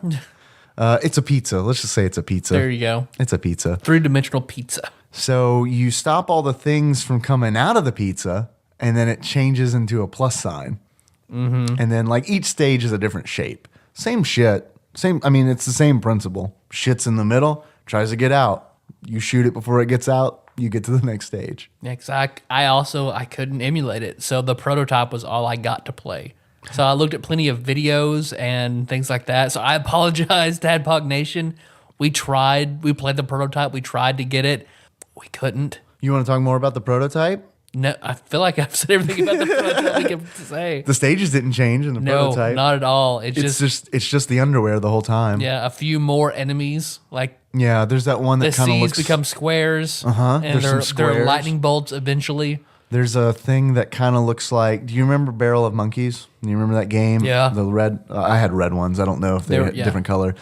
[SPEAKER 3] It's a pizza. Let's just say it's a pizza.
[SPEAKER 2] There you go.
[SPEAKER 3] It's a pizza.
[SPEAKER 2] 3-dimensional pizza.
[SPEAKER 3] So you stop all the things from coming out of the pizza, and then it changes into a plus sign. Mm-hmm. And then like each stage is a different shape. Same shit. It's the same principle. Shit's in the middle, tries to get out. You shoot it before it gets out, you get to the next stage.
[SPEAKER 2] Yeah, 'cause I couldn't emulate it. So the prototype was all I got to play. So I looked at plenty of videos and things like that. So I apologize, TADPOG Nation. We played the prototype, we tried to get it. We couldn't.
[SPEAKER 3] You want to talk more about the prototype?
[SPEAKER 2] No, I feel like I've said everything about the prototype we can say.
[SPEAKER 3] The stages didn't change in the prototype.
[SPEAKER 2] No, not at all. It's
[SPEAKER 3] just the underwear the whole time.
[SPEAKER 2] Yeah, a few more enemies. Like
[SPEAKER 3] yeah, there's that one that kind of
[SPEAKER 2] C's
[SPEAKER 3] looks
[SPEAKER 2] become squares.
[SPEAKER 3] Uh-huh.
[SPEAKER 2] And
[SPEAKER 3] There's some
[SPEAKER 2] they're
[SPEAKER 3] squares.
[SPEAKER 2] lightning bolts eventually.
[SPEAKER 3] There's a thing that kind of looks like. Do you remember Barrel of Monkeys? Do you remember that game?
[SPEAKER 2] Yeah.
[SPEAKER 3] The red. I had red ones. I don't know if they're different color.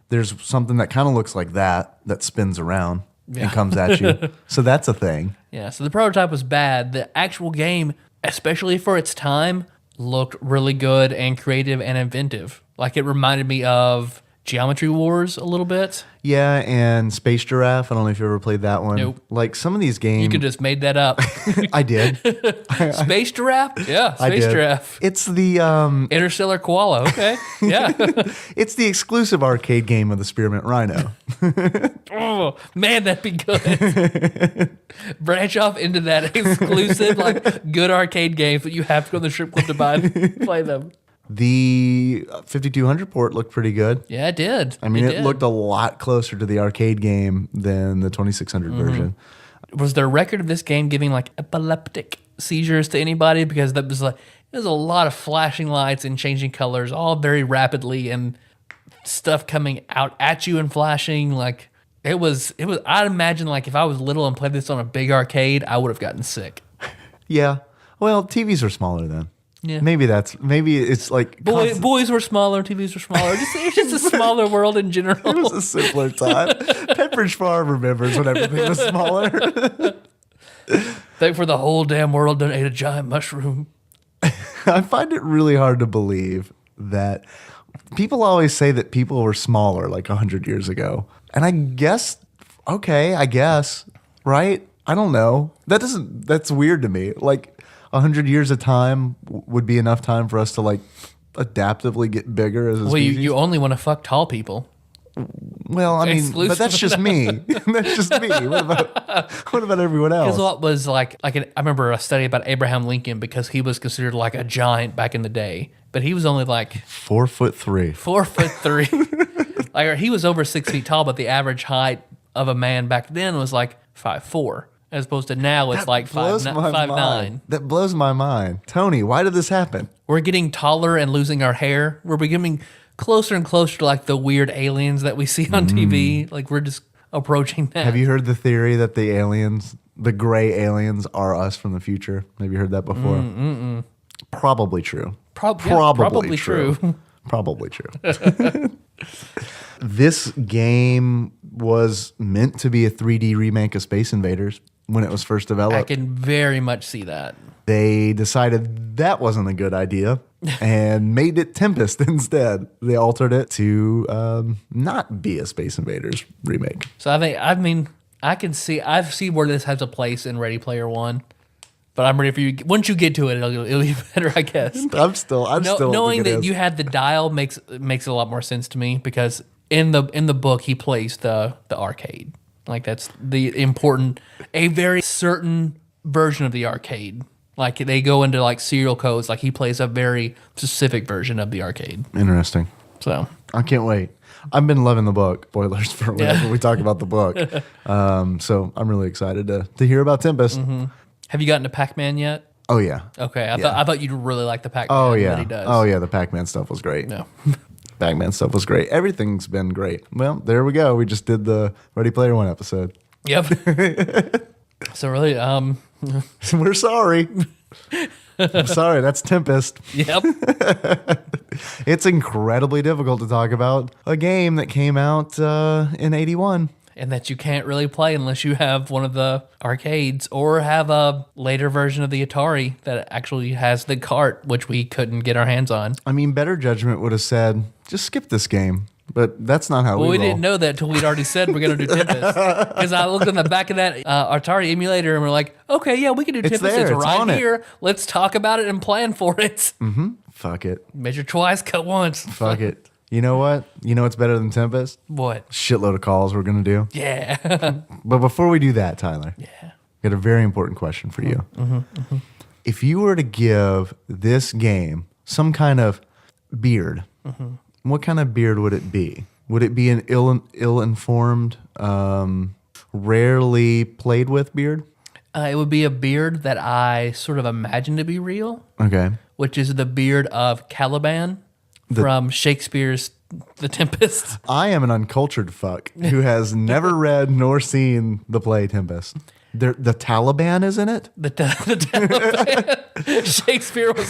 [SPEAKER 3] There's something that kind of looks like that spins around and comes at you. So that's a thing.
[SPEAKER 2] Yeah. So the prototype was bad. The actual game, especially for its time, looked really good and creative and inventive. Like it reminded me of Geometry Wars a little bit.
[SPEAKER 3] Yeah, and Space Giraffe. I don't know if you ever played that one.
[SPEAKER 2] Nope.
[SPEAKER 3] Like some of these games.
[SPEAKER 2] You could just made that up.
[SPEAKER 3] I did.
[SPEAKER 2] Space Giraffe? Yeah,
[SPEAKER 3] I
[SPEAKER 2] Space
[SPEAKER 3] did.
[SPEAKER 2] Giraffe.
[SPEAKER 3] It's the
[SPEAKER 2] Interstellar Koala. Okay. Yeah.
[SPEAKER 3] it's the exclusive arcade game of the Spearmint Rhino.
[SPEAKER 2] Oh, man, that'd be good. Branch off into that exclusive, like, good arcade games that you have to go to the strip club to buy and play them.
[SPEAKER 3] The 5200 port looked pretty good.
[SPEAKER 2] Yeah, it did.
[SPEAKER 3] I mean, it
[SPEAKER 2] did.
[SPEAKER 3] looked a lot closer to the arcade game than the 2600 version.
[SPEAKER 2] Was there a record of this game giving like epileptic seizures to anybody? Because that was like there's a lot of flashing lights and changing colors, all very rapidly, and stuff coming out at you and flashing. Like it was. I'd imagine like if I was little and played this on a big arcade, I would have gotten sick.
[SPEAKER 3] Yeah. Well, TVs are smaller then.
[SPEAKER 2] Yeah.
[SPEAKER 3] Maybe it's like
[SPEAKER 2] Boys were smaller, TVs were smaller. It's just a smaller world in general.
[SPEAKER 3] It was a simpler time. Pepperidge Farm remembers when everything was smaller.
[SPEAKER 2] Think for the whole damn world done ate a giant mushroom.
[SPEAKER 3] I find it really hard to believe that people always say that people were smaller like 100 years ago. And I guess, right? I don't know. That's weird to me. Like 100 years of time would be enough time for us to like adaptively get bigger as a
[SPEAKER 2] Well,
[SPEAKER 3] species.
[SPEAKER 2] you only want to fuck tall people.
[SPEAKER 3] Well, I mean, but that's just me. That's just me. What about everyone else?
[SPEAKER 2] Because what was I remember a study about Abraham Lincoln because he was considered like a giant back in the day, but he was only like
[SPEAKER 3] 4'3".
[SPEAKER 2] 4'3". Like he was over 6 feet tall, but the average height of a man back then was like 5'4", as opposed to now it's like 5'9".
[SPEAKER 3] That blows my mind. Tony, why did this happen?
[SPEAKER 2] We're getting taller and losing our hair. We're becoming closer and closer to like the weird aliens that we see on TV. Like we're just approaching that.
[SPEAKER 3] Have you heard the theory that the aliens, the gray aliens, are us from the future? Have you heard that before? Probably true.
[SPEAKER 2] Probably true.
[SPEAKER 3] Probably true. This game was meant to be a 3D remake of Space Invaders when it was first developed.
[SPEAKER 2] I can very much see that.
[SPEAKER 3] They decided that wasn't a good idea and made it Tempest instead. They altered it to not be a Space Invaders remake.
[SPEAKER 2] So I can see where this has a place in Ready Player One, but I'm ready for you. Once you get to it, it'll be better, I guess.
[SPEAKER 3] I'm still
[SPEAKER 2] knowing
[SPEAKER 3] think it
[SPEAKER 2] that
[SPEAKER 3] is.
[SPEAKER 2] you had the dial makes a lot more sense to me because in the book he plays the arcade. Like that's a very certain version of the arcade. Like they go into like serial codes. Like he plays a very specific version of the arcade.
[SPEAKER 3] Interesting.
[SPEAKER 2] So
[SPEAKER 3] I can't wait. I've been loving the book. Spoilers for whenever we talk about the book. So I'm really excited to hear about Tempest.
[SPEAKER 2] have you gotten to Pac-Man yet?
[SPEAKER 3] Oh yeah.
[SPEAKER 2] Okay, I thought you'd really like the Pac-Man.
[SPEAKER 3] Oh yeah.
[SPEAKER 2] that he does.
[SPEAKER 3] Oh yeah. The Pac-Man stuff was great.
[SPEAKER 2] No.
[SPEAKER 3] Pac-Man stuff was great. Everything's been great. Well, there we go. We just did the Ready Player One episode.
[SPEAKER 2] Yep. So really,
[SPEAKER 3] We're sorry. I'm sorry. That's Tempest.
[SPEAKER 2] yep.
[SPEAKER 3] It's incredibly difficult to talk about a game that came out in 81.
[SPEAKER 2] And that you can't really play unless you have one of the arcades or have a later version of the Atari that actually has the cart, which we couldn't get our hands on.
[SPEAKER 3] I mean, better judgment would have said, just skip this game. But that's not how
[SPEAKER 2] Well, we
[SPEAKER 3] roll.
[SPEAKER 2] didn't know that until we'd already said we're going to do Tempest. Because I looked on the back of that Atari emulator and we're like, okay, yeah, we can do Tempest.
[SPEAKER 3] there.
[SPEAKER 2] It's
[SPEAKER 3] It's
[SPEAKER 2] right
[SPEAKER 3] on it.
[SPEAKER 2] here. Let's talk about it and plan for it.
[SPEAKER 3] Fuck it.
[SPEAKER 2] Measure twice, cut once.
[SPEAKER 3] Fuck it. You know what? You know what's better than Tempest?
[SPEAKER 2] What?
[SPEAKER 3] Shitload of calls we're going to do.
[SPEAKER 2] Yeah.
[SPEAKER 3] But before we do that, Tyler,
[SPEAKER 2] Yeah.
[SPEAKER 3] got a very important question for you. If you were to give this game some kind of beard, what kind of beard would it be? Would it be an ill-informed, rarely played with beard?
[SPEAKER 2] It would be a beard that I sort of imagine to be real,
[SPEAKER 3] Okay.
[SPEAKER 2] which is the beard of Caliban from Shakespeare's The Tempest.
[SPEAKER 3] I am an uncultured fuck who has never read nor seen the play Tempest. The Taliban is in it?
[SPEAKER 2] The Taliban. Shakespeare was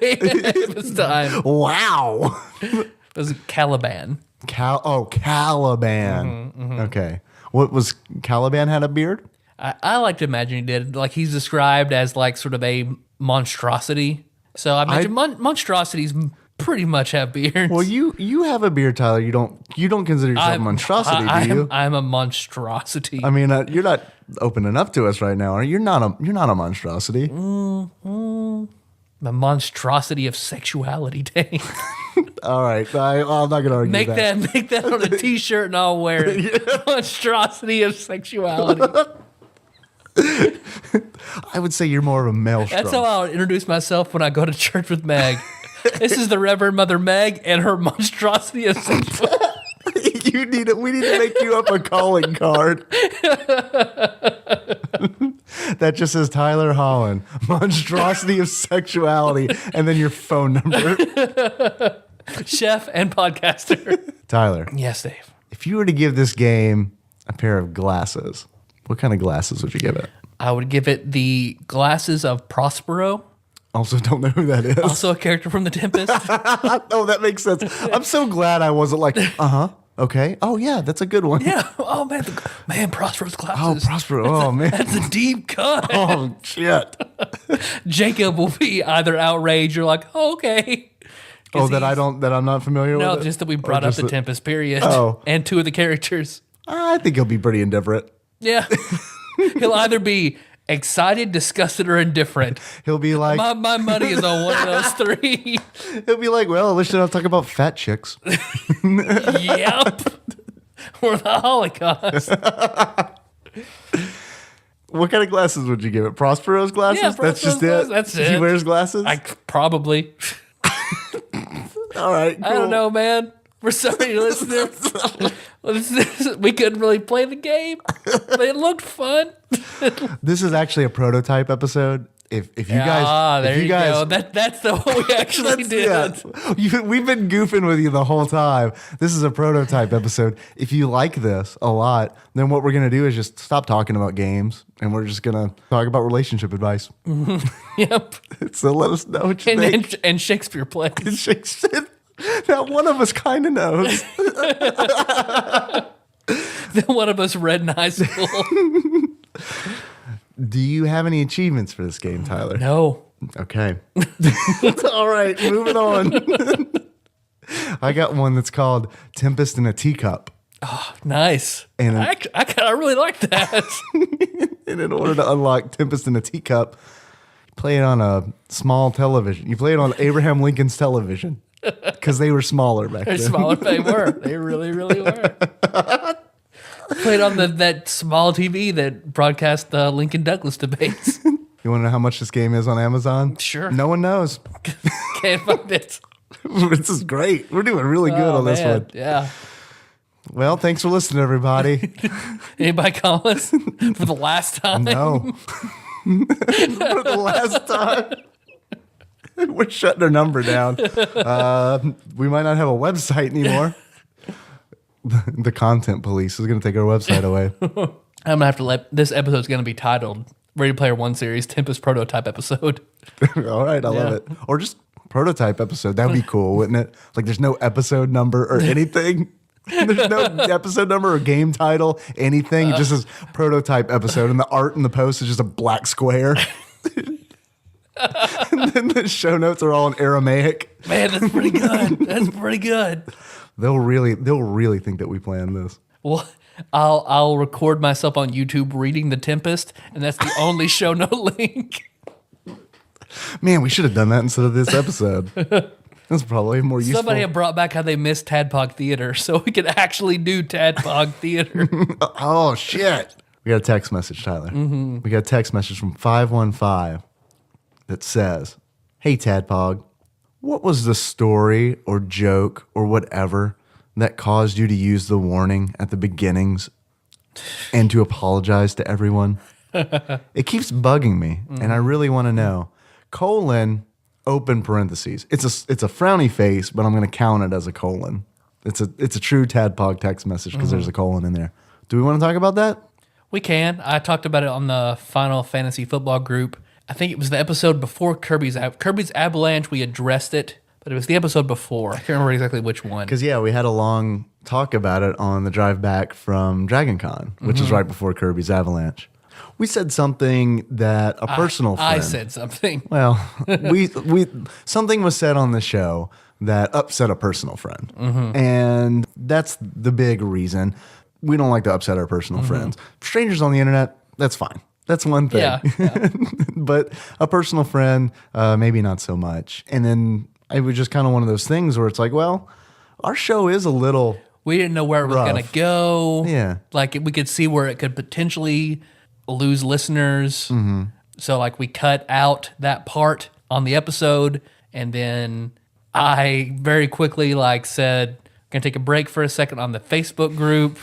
[SPEAKER 2] way ahead of his time.
[SPEAKER 3] Wow.
[SPEAKER 2] It was Caliban.
[SPEAKER 3] Caliban. Okay. What was Caliban had a beard?
[SPEAKER 2] I like to imagine he did. Like he's described as like sort of a monstrosity. So I imagine monstrosities pretty much have beards.
[SPEAKER 3] Well, you have a beard, Tyler. You don't consider yourself a monstrosity, do you?
[SPEAKER 2] I'm a monstrosity.
[SPEAKER 3] I mean, you're not opening up to us right now, are you? You're not a monstrosity.
[SPEAKER 2] The monstrosity of sexuality, Dave.
[SPEAKER 3] All right, I'm not going to argue
[SPEAKER 2] Make
[SPEAKER 3] that.
[SPEAKER 2] that on a T-shirt and I'll wear it. Monstrosity of sexuality.
[SPEAKER 3] I would say you're more of a maelstrom.
[SPEAKER 2] That's how I'll introduce myself when I go to church with Meg. This is the Reverend Mother Meg and her monstrosity of sexuality.
[SPEAKER 3] We need to make you up a calling card that just says Tyler Holland, monstrosity of sexuality, and then your phone number.
[SPEAKER 2] Chef and podcaster.
[SPEAKER 3] Tyler.
[SPEAKER 2] Yes, Dave.
[SPEAKER 3] If you were to give this game a pair of glasses, what kind of glasses would you give it?
[SPEAKER 2] I would give it the glasses of Prospero.
[SPEAKER 3] Also, don't know who that is.
[SPEAKER 2] Also a character from the Tempest.
[SPEAKER 3] Oh, that makes sense. I'm so glad I wasn't like, okay. Oh, yeah, that's a good one.
[SPEAKER 2] Yeah. Oh, man, Prospero's
[SPEAKER 3] Oh,
[SPEAKER 2] glasses.
[SPEAKER 3] Prospero. Oh, man.
[SPEAKER 2] That's a deep cut.
[SPEAKER 3] Oh, shit.
[SPEAKER 2] Jacob will be either outraged or like, oh, okay.
[SPEAKER 3] Oh, that I'm not familiar with?
[SPEAKER 2] No,
[SPEAKER 3] it?
[SPEAKER 2] just that we brought up the Tempest, period.
[SPEAKER 3] Oh.
[SPEAKER 2] And two of the characters.
[SPEAKER 3] I think he'll be pretty indifferent.
[SPEAKER 2] Yeah. He'll either be excited, disgusted, or indifferent.
[SPEAKER 3] He'll be like,
[SPEAKER 2] My money is on one of those three.
[SPEAKER 3] he'll be like, well, at least I don't talk about fat chicks.
[SPEAKER 2] Yep. Or the Holocaust.
[SPEAKER 3] What kind of glasses would you give it? Prospero's glasses?
[SPEAKER 2] Yeah,
[SPEAKER 3] That's just
[SPEAKER 2] Prospero's
[SPEAKER 3] it?
[SPEAKER 2] glasses, that's
[SPEAKER 3] He
[SPEAKER 2] it.
[SPEAKER 3] wears glasses?
[SPEAKER 2] Probably.
[SPEAKER 3] All right, cool.
[SPEAKER 2] I don't know, man. We're sorry, listeners. We couldn't really play the game, but it looked fun.
[SPEAKER 3] This is actually a prototype episode. If you guys,
[SPEAKER 2] there
[SPEAKER 3] if you
[SPEAKER 2] you
[SPEAKER 3] guys,
[SPEAKER 2] go. That's the one we actually did.
[SPEAKER 3] We've been goofing with you the whole time. This is a prototype episode. If you like this a lot, then what we're gonna do is just stop talking about games, and we're just gonna talk about relationship advice.
[SPEAKER 2] Yep.
[SPEAKER 3] So let us know what you think.
[SPEAKER 2] And Shakespeare plays.
[SPEAKER 3] Now one of us kind of knows.
[SPEAKER 2] That one of us read in high school.
[SPEAKER 3] Do you have any achievements for this game, Tyler?
[SPEAKER 2] No.
[SPEAKER 3] Okay. All right, moving on. I got one that's called Tempest in a Teacup.
[SPEAKER 2] Oh, nice.
[SPEAKER 3] And
[SPEAKER 2] I really like that.
[SPEAKER 3] And in order to unlock Tempest in a Teacup, you play it on a small television. You play it on Abraham Lincoln's television because they were smaller back
[SPEAKER 2] They're
[SPEAKER 3] then.
[SPEAKER 2] smaller. They were. They really, really were. Played on that small TV that broadcast the Lincoln Douglas debates.
[SPEAKER 3] You want to know how much this game is on Amazon?
[SPEAKER 2] Sure.
[SPEAKER 3] No one knows.
[SPEAKER 2] Can't find it.
[SPEAKER 3] This is great. We're doing really good on this one.
[SPEAKER 2] Yeah.
[SPEAKER 3] Well, thanks for listening, everybody.
[SPEAKER 2] Anybody call us for the last time?
[SPEAKER 3] No. For the last time. We're shutting our number down. We might not have a website anymore. The content police is going to take our website away.
[SPEAKER 2] I'm going to have to this episode's going to be titled Ready Player One Series Tempest Prototype Episode.
[SPEAKER 3] All right, I love it. Or just prototype episode. That would be cool, wouldn't it? Like there's no episode number or anything. There's no episode number or game title, anything. It just says prototype episode, and the art in the post is just a black square. And then the show notes are all in Aramaic.
[SPEAKER 2] Man, that's pretty good. That's pretty good.
[SPEAKER 3] They'll really think that we planned this.
[SPEAKER 2] Well, I'll record myself on YouTube reading The Tempest, and that's the only show note link.
[SPEAKER 3] Man, we should have done that instead of this episode. That's probably more useful.
[SPEAKER 2] Somebody had brought back how they missed TADPOG theater, so we could actually do TADPOG theater.
[SPEAKER 3] Oh, shit. We got a text message, Tyler. Mm-hmm. We got a text message from 515 that says, "Hey, Tadpog, what was the story or joke or whatever that caused you to use the warning at the beginnings and to apologize to everyone? It keeps bugging me, and I really want to know. Colon, open parentheses. It's a frowny face, but I'm going to count it as a colon. It's a true Tadpog text message because there's a colon in there. Do we want to talk about that?
[SPEAKER 2] We can. I talked about it on the Final Fantasy football group. I think it was the episode before Kirby's Avalanche. We addressed it, but it was the episode before. I can't remember exactly which one.
[SPEAKER 3] Because, yeah, we had a long talk about it on the drive back from Dragon Con, which is right before Kirby's Avalanche. We said something that a personal friend...
[SPEAKER 2] I said something.
[SPEAKER 3] Well, something was said on the show that upset a personal friend. And that's the big reason. We don't like to upset our personal friends. Strangers on the internet, that's fine. That's one thing.
[SPEAKER 2] Yeah.
[SPEAKER 3] But a personal friend, maybe not so much. And then it was just kind of one of those things where it's like, well, our show is a little
[SPEAKER 2] We didn't know where it was
[SPEAKER 3] rough.
[SPEAKER 2] going to go.
[SPEAKER 3] Yeah.
[SPEAKER 2] Like we could see where it could potentially lose listeners. So like we cut out that part on the episode, and then I very quickly like said, gonna take a break for a second on the Facebook group,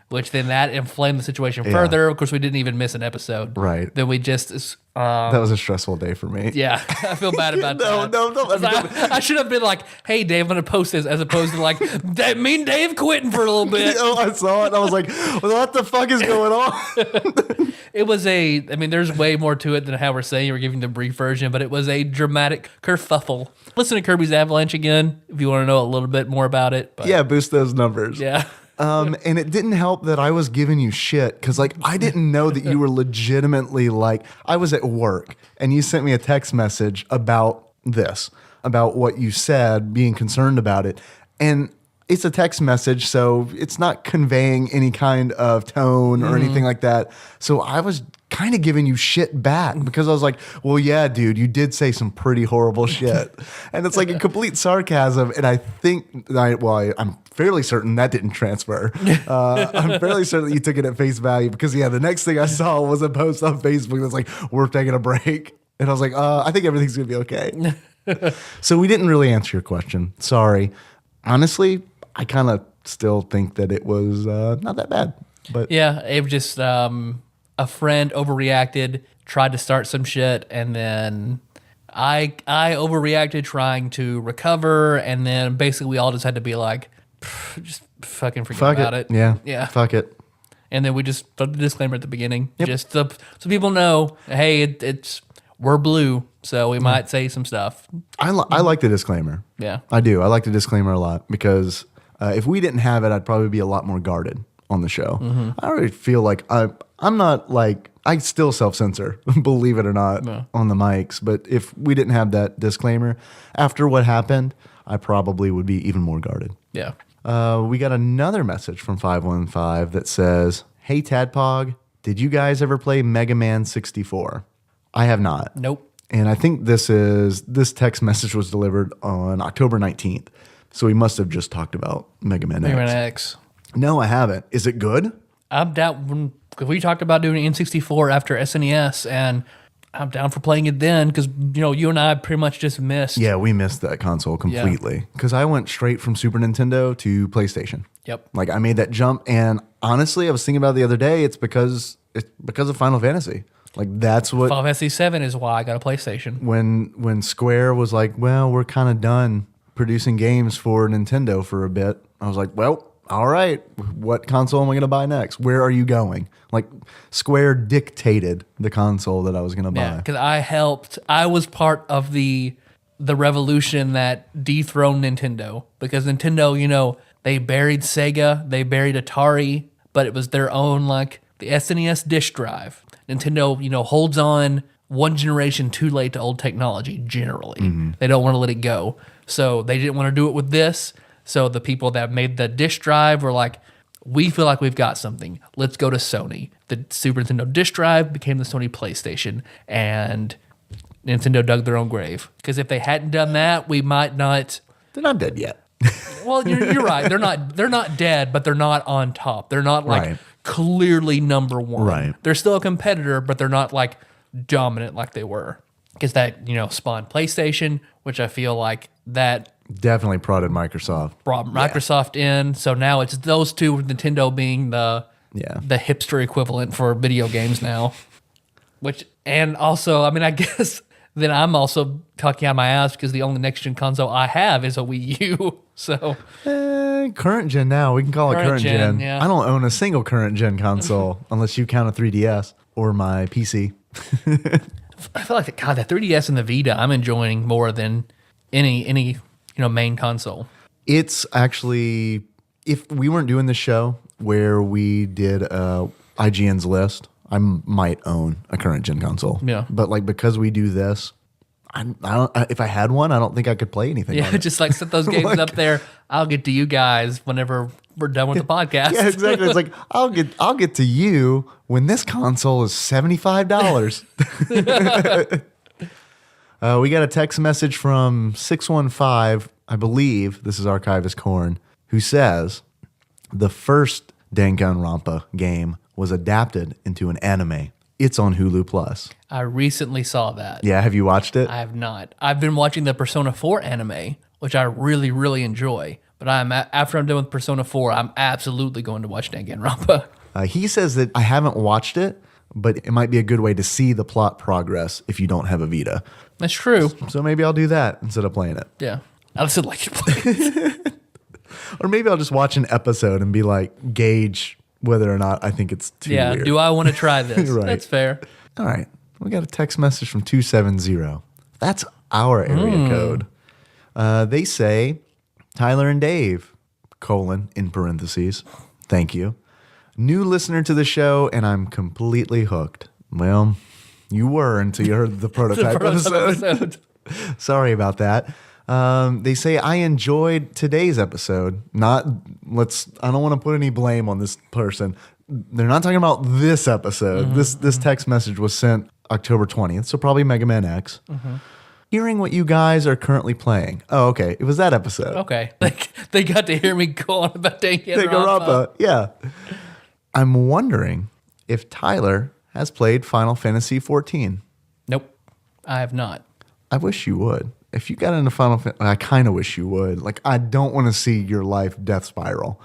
[SPEAKER 2] which then that inflamed the situation further. Of course, we didn't even miss an episode.
[SPEAKER 3] Right.
[SPEAKER 2] Then we just
[SPEAKER 3] that was a stressful day for me.
[SPEAKER 2] yeah, I feel bad about that.
[SPEAKER 3] No.
[SPEAKER 2] I should have been like, "Hey, Dave, I'm gonna post this," as opposed to like, "Me and Dave quitting for a little bit."
[SPEAKER 3] Oh, I saw it. And I was like, what the fuck is going on?
[SPEAKER 2] It was I mean, there's way more to it than how we're saying. We're giving the brief version, but it was a dramatic kerfuffle. Listen to Kirby's Avalanche again if you want to know a little bit more about it. But
[SPEAKER 3] Yeah, boost those numbers.
[SPEAKER 2] yeah.
[SPEAKER 3] And it didn't help that I was giving you shit because, like, I didn't know that you were legitimately like, I was at work and you sent me a text message about this, about what you said, being concerned about it. And it's a text message, so it's not conveying any kind of tone or anything like that. So I was kind of giving you shit back because I was like, well, yeah, dude, you did say some pretty horrible shit. And it's like a complete sarcasm. And I think, I'm fairly certain that didn't transfer. I'm fairly certain that you took it at face value because, yeah, the next thing I saw was a post on Facebook that's like, we're taking a break. And I was like, I think everything's going to be okay. So we didn't really answer your question. Sorry. Honestly, I kind of still think that it was not that bad. But
[SPEAKER 2] Yeah, it was just a friend overreacted, tried to start some shit, and then I overreacted trying to recover, and then basically we all just had to be like, just fucking forget
[SPEAKER 3] fuck
[SPEAKER 2] about
[SPEAKER 3] it.
[SPEAKER 2] it.
[SPEAKER 3] Yeah. Fuck it.
[SPEAKER 2] And then we just put the disclaimer at the beginning, just so people know, hey, it's we're blue, so we might say some stuff.
[SPEAKER 3] I like the disclaimer.
[SPEAKER 2] Yeah.
[SPEAKER 3] I do. I like the disclaimer a lot because if we didn't have it, I'd probably be a lot more guarded on the show. I already feel like I'm not like, I still self-censor, believe it or not, on the mics. But if we didn't have that disclaimer, after what happened, I probably would be even more guarded.
[SPEAKER 2] Yeah.
[SPEAKER 3] We got another message from 515 that says, hey, Tadpog, did you guys ever play Mega Man 64? I have not.
[SPEAKER 2] Nope.
[SPEAKER 3] And I think this text message was delivered on October 19th. So we must have just talked about Mega Man
[SPEAKER 2] Mega Man
[SPEAKER 3] X.
[SPEAKER 2] X.
[SPEAKER 3] No, I haven't. Is it good?
[SPEAKER 2] I'm down. We talked about doing N64 after SNES, and I'm down for playing it then because you and I pretty much just missed.
[SPEAKER 3] Yeah, we missed that console completely because I went straight from Super Nintendo to PlayStation.
[SPEAKER 2] Yep.
[SPEAKER 3] Like I made that jump, and honestly, I was thinking about it the other day. It's because of Final Fantasy. Like that's what
[SPEAKER 2] Final Fantasy 7 is why I got a PlayStation.
[SPEAKER 3] when Square was like, well, we're kind of done producing games for Nintendo for a bit. I was like, well, all right, what console am I going to buy next? Where are you going? Like Square dictated the console that I was going to
[SPEAKER 2] Yeah,
[SPEAKER 3] buy.
[SPEAKER 2] because I was part of the revolution that dethroned Nintendo because Nintendo, they buried Sega, they buried Atari, but it was their own like the SNES disk drive. Nintendo, holds on one generation too late to old technology generally. They don't want to let it go. So they didn't want to do it with this. So the people that made the disk drive were like, we feel like we've got something. Let's go to Sony. The Super Nintendo disk drive became the Sony PlayStation, and Nintendo dug their own grave. Because if they hadn't done that, we might not.
[SPEAKER 3] They're not dead yet.
[SPEAKER 2] Well, you're right. They're not dead, but they're not on top. They're not like
[SPEAKER 3] Right.
[SPEAKER 2] clearly number one.
[SPEAKER 3] Right.
[SPEAKER 2] They're still a competitor, but they're not like dominant like they were. Because that spawned PlayStation, which I feel like that
[SPEAKER 3] Definitely prodded Microsoft.
[SPEAKER 2] brought Microsoft in. So now it's those two, with Nintendo being the
[SPEAKER 3] Yeah.
[SPEAKER 2] hipster equivalent for video games now. And also, I mean, I guess then I'm also talking out my ass because the only next gen console I have is a Wii U. So
[SPEAKER 3] Current gen now. We can call it
[SPEAKER 2] Current
[SPEAKER 3] current
[SPEAKER 2] gen,
[SPEAKER 3] gen.
[SPEAKER 2] yeah.
[SPEAKER 3] I don't own a single current gen console unless you count a 3DS or my PC.
[SPEAKER 2] I feel like that 3DS and the Vita I'm enjoying more than any main console.
[SPEAKER 3] It's actually, if we weren't doing the show where we did IGN's list, I might own a current gen console.
[SPEAKER 2] Yeah.
[SPEAKER 3] But like because we do this, if I had one, I don't think I could play anything.
[SPEAKER 2] Yeah,
[SPEAKER 3] on it.
[SPEAKER 2] just like set those games up there. I'll get to you guys whenever we're done with the podcast.
[SPEAKER 3] Yeah, exactly. It's like I'll get to you when this console is $75. We got a text message from 615, I believe this is Archivist Corn, who says the first Danganronpa game was adapted into an anime. It's on Hulu Plus.
[SPEAKER 2] I recently saw that.
[SPEAKER 3] Yeah, have you watched it?
[SPEAKER 2] I have not. I've been watching the Persona 4 anime, which I really, really enjoy. But after I'm done with Persona 4, I'm absolutely going to watch Danganronpa.
[SPEAKER 3] He says that I haven't watched it, but it might be a good way to see the plot progress if you don't have a Vita.
[SPEAKER 2] That's true.
[SPEAKER 3] So maybe I'll do that instead of playing it.
[SPEAKER 2] Yeah. I still like to play it.
[SPEAKER 3] Or maybe I'll just watch an episode and be like, gauge whether or not I think it's too weird.
[SPEAKER 2] Do I want to try this?
[SPEAKER 3] Right.
[SPEAKER 2] That's fair.
[SPEAKER 3] All right. We got a text message from 270. That's our area code. They say, Tyler and Dave, in parentheses, thank you. New listener to the show, and I'm completely hooked. Well, you were until you heard the prototype episode. Sorry about that. They say, I enjoyed today's episode. I don't want to put any blame on this person. They're not talking about this episode. This text message was sent October 20th, so probably Mega Man X. Hearing what you guys are currently playing. Oh, okay. It was that episode.
[SPEAKER 2] Okay. They got to hear me go on about Danganronpa.
[SPEAKER 3] Yeah. I'm wondering if Tyler has played Final Fantasy 14.
[SPEAKER 2] Nope. I have not.
[SPEAKER 3] I wish you would. If you got into Final Fantasy, I kind of wish you would. Like, I don't want to see your life death spiral.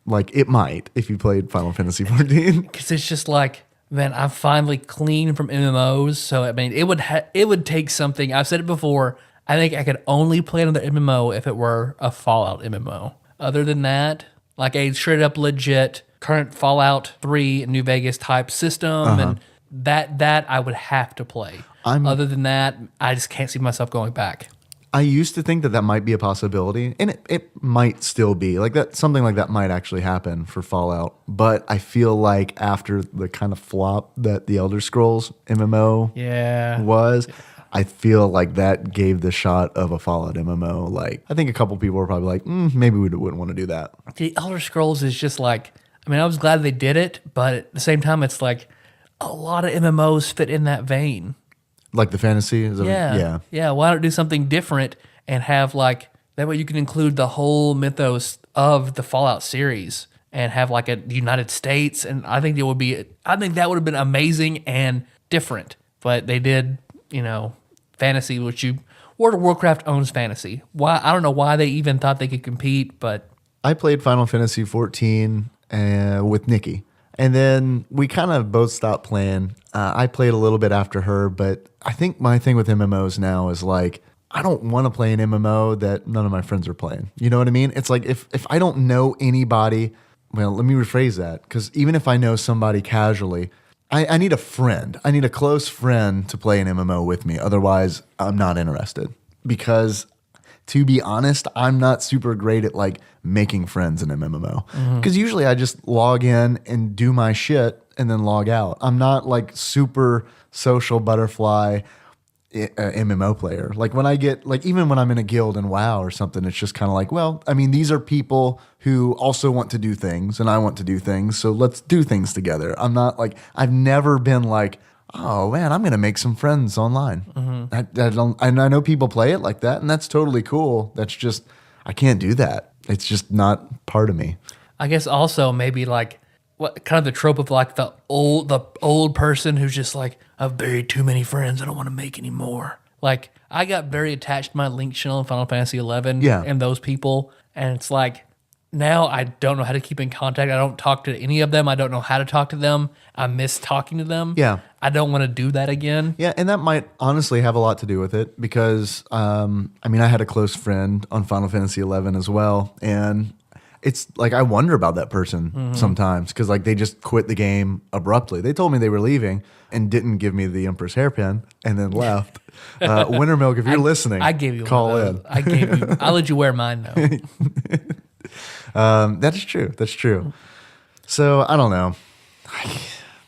[SPEAKER 3] Like, it might if you played Final Fantasy 14.
[SPEAKER 2] Because it's just like, man, I'm finally clean from MMOs. So, I mean, it would take something. I've said it before. I think I could only play another MMO if it were a Fallout MMO. Other than that, like a straight up legit current Fallout 3 New Vegas type system, and that I would have to play. Other than that, I just can't see myself going back.
[SPEAKER 3] I used to think that might be a possibility, and it might still be. Like that, something like that might actually happen for Fallout. But I feel like after the kind of flop that the Elder Scrolls MMO was, I feel like that gave the shot of a Fallout MMO. Like, I think a couple people were probably like, maybe we wouldn't want to do that.
[SPEAKER 2] The Elder Scrolls is just like, I mean, I was glad they did it, but at the same time, it's like a lot of MMOs fit in that vein.
[SPEAKER 3] Like the fantasy?
[SPEAKER 2] Yeah. Why don't do something different and have like, that way you can include the whole mythos of the Fallout series and have like a United States. And I think that would have been amazing and different. But they did, fantasy, World of Warcraft owns fantasy. Why? I don't know why they even thought they could compete, but.
[SPEAKER 3] I played Final Fantasy 14 with Nikki. And then we kind of both stopped playing. I played a little bit after her, but I think my thing with MMOs now is like, I don't want to play an MMO that none of my friends are playing. You know what I mean? It's like if I don't know anybody, well, let me rephrase that. Because even if I know somebody casually, I need a friend. I need a close friend to play an MMO with me. Otherwise, I'm not interested. Because to be honest, I'm not super great at like making friends in an MMO. Because usually I just log in and do my shit and then log out. I'm not like super social butterfly MMO player. Like when I get, like even when I'm in a guild in WoW or something, it's just kind of like, well, I mean, these are people who also want to do things and I want to do things. So let's do things together. I'm not like, I've never been like, oh man, I'm going to make some friends online. I know people play it like that and that's totally cool. That's just, I can't do that. It's just not part of me.
[SPEAKER 2] I guess also maybe like what kind of the trope of like the old person who's just like, I've buried too many friends. I don't want to make any more. Like I got very attached to my Link channel in Final Fantasy 11 and those people. And it's like, now I don't know how to keep in contact. I don't talk to any of them. I don't know how to talk to them. I miss talking to them.
[SPEAKER 3] Yeah.
[SPEAKER 2] I don't want to do that again.
[SPEAKER 3] Yeah, and that might honestly have a lot to do with it because, I had a close friend on Final Fantasy 11 as well. And it's like I wonder about that person sometimes because like they just quit the game abruptly. They told me they were leaving and didn't give me the Empress hairpin and then left. Wintermilk, if you're listening,
[SPEAKER 2] I gave you
[SPEAKER 3] call in.
[SPEAKER 2] I let you wear mine though.
[SPEAKER 3] That's true. That's true. So I don't know.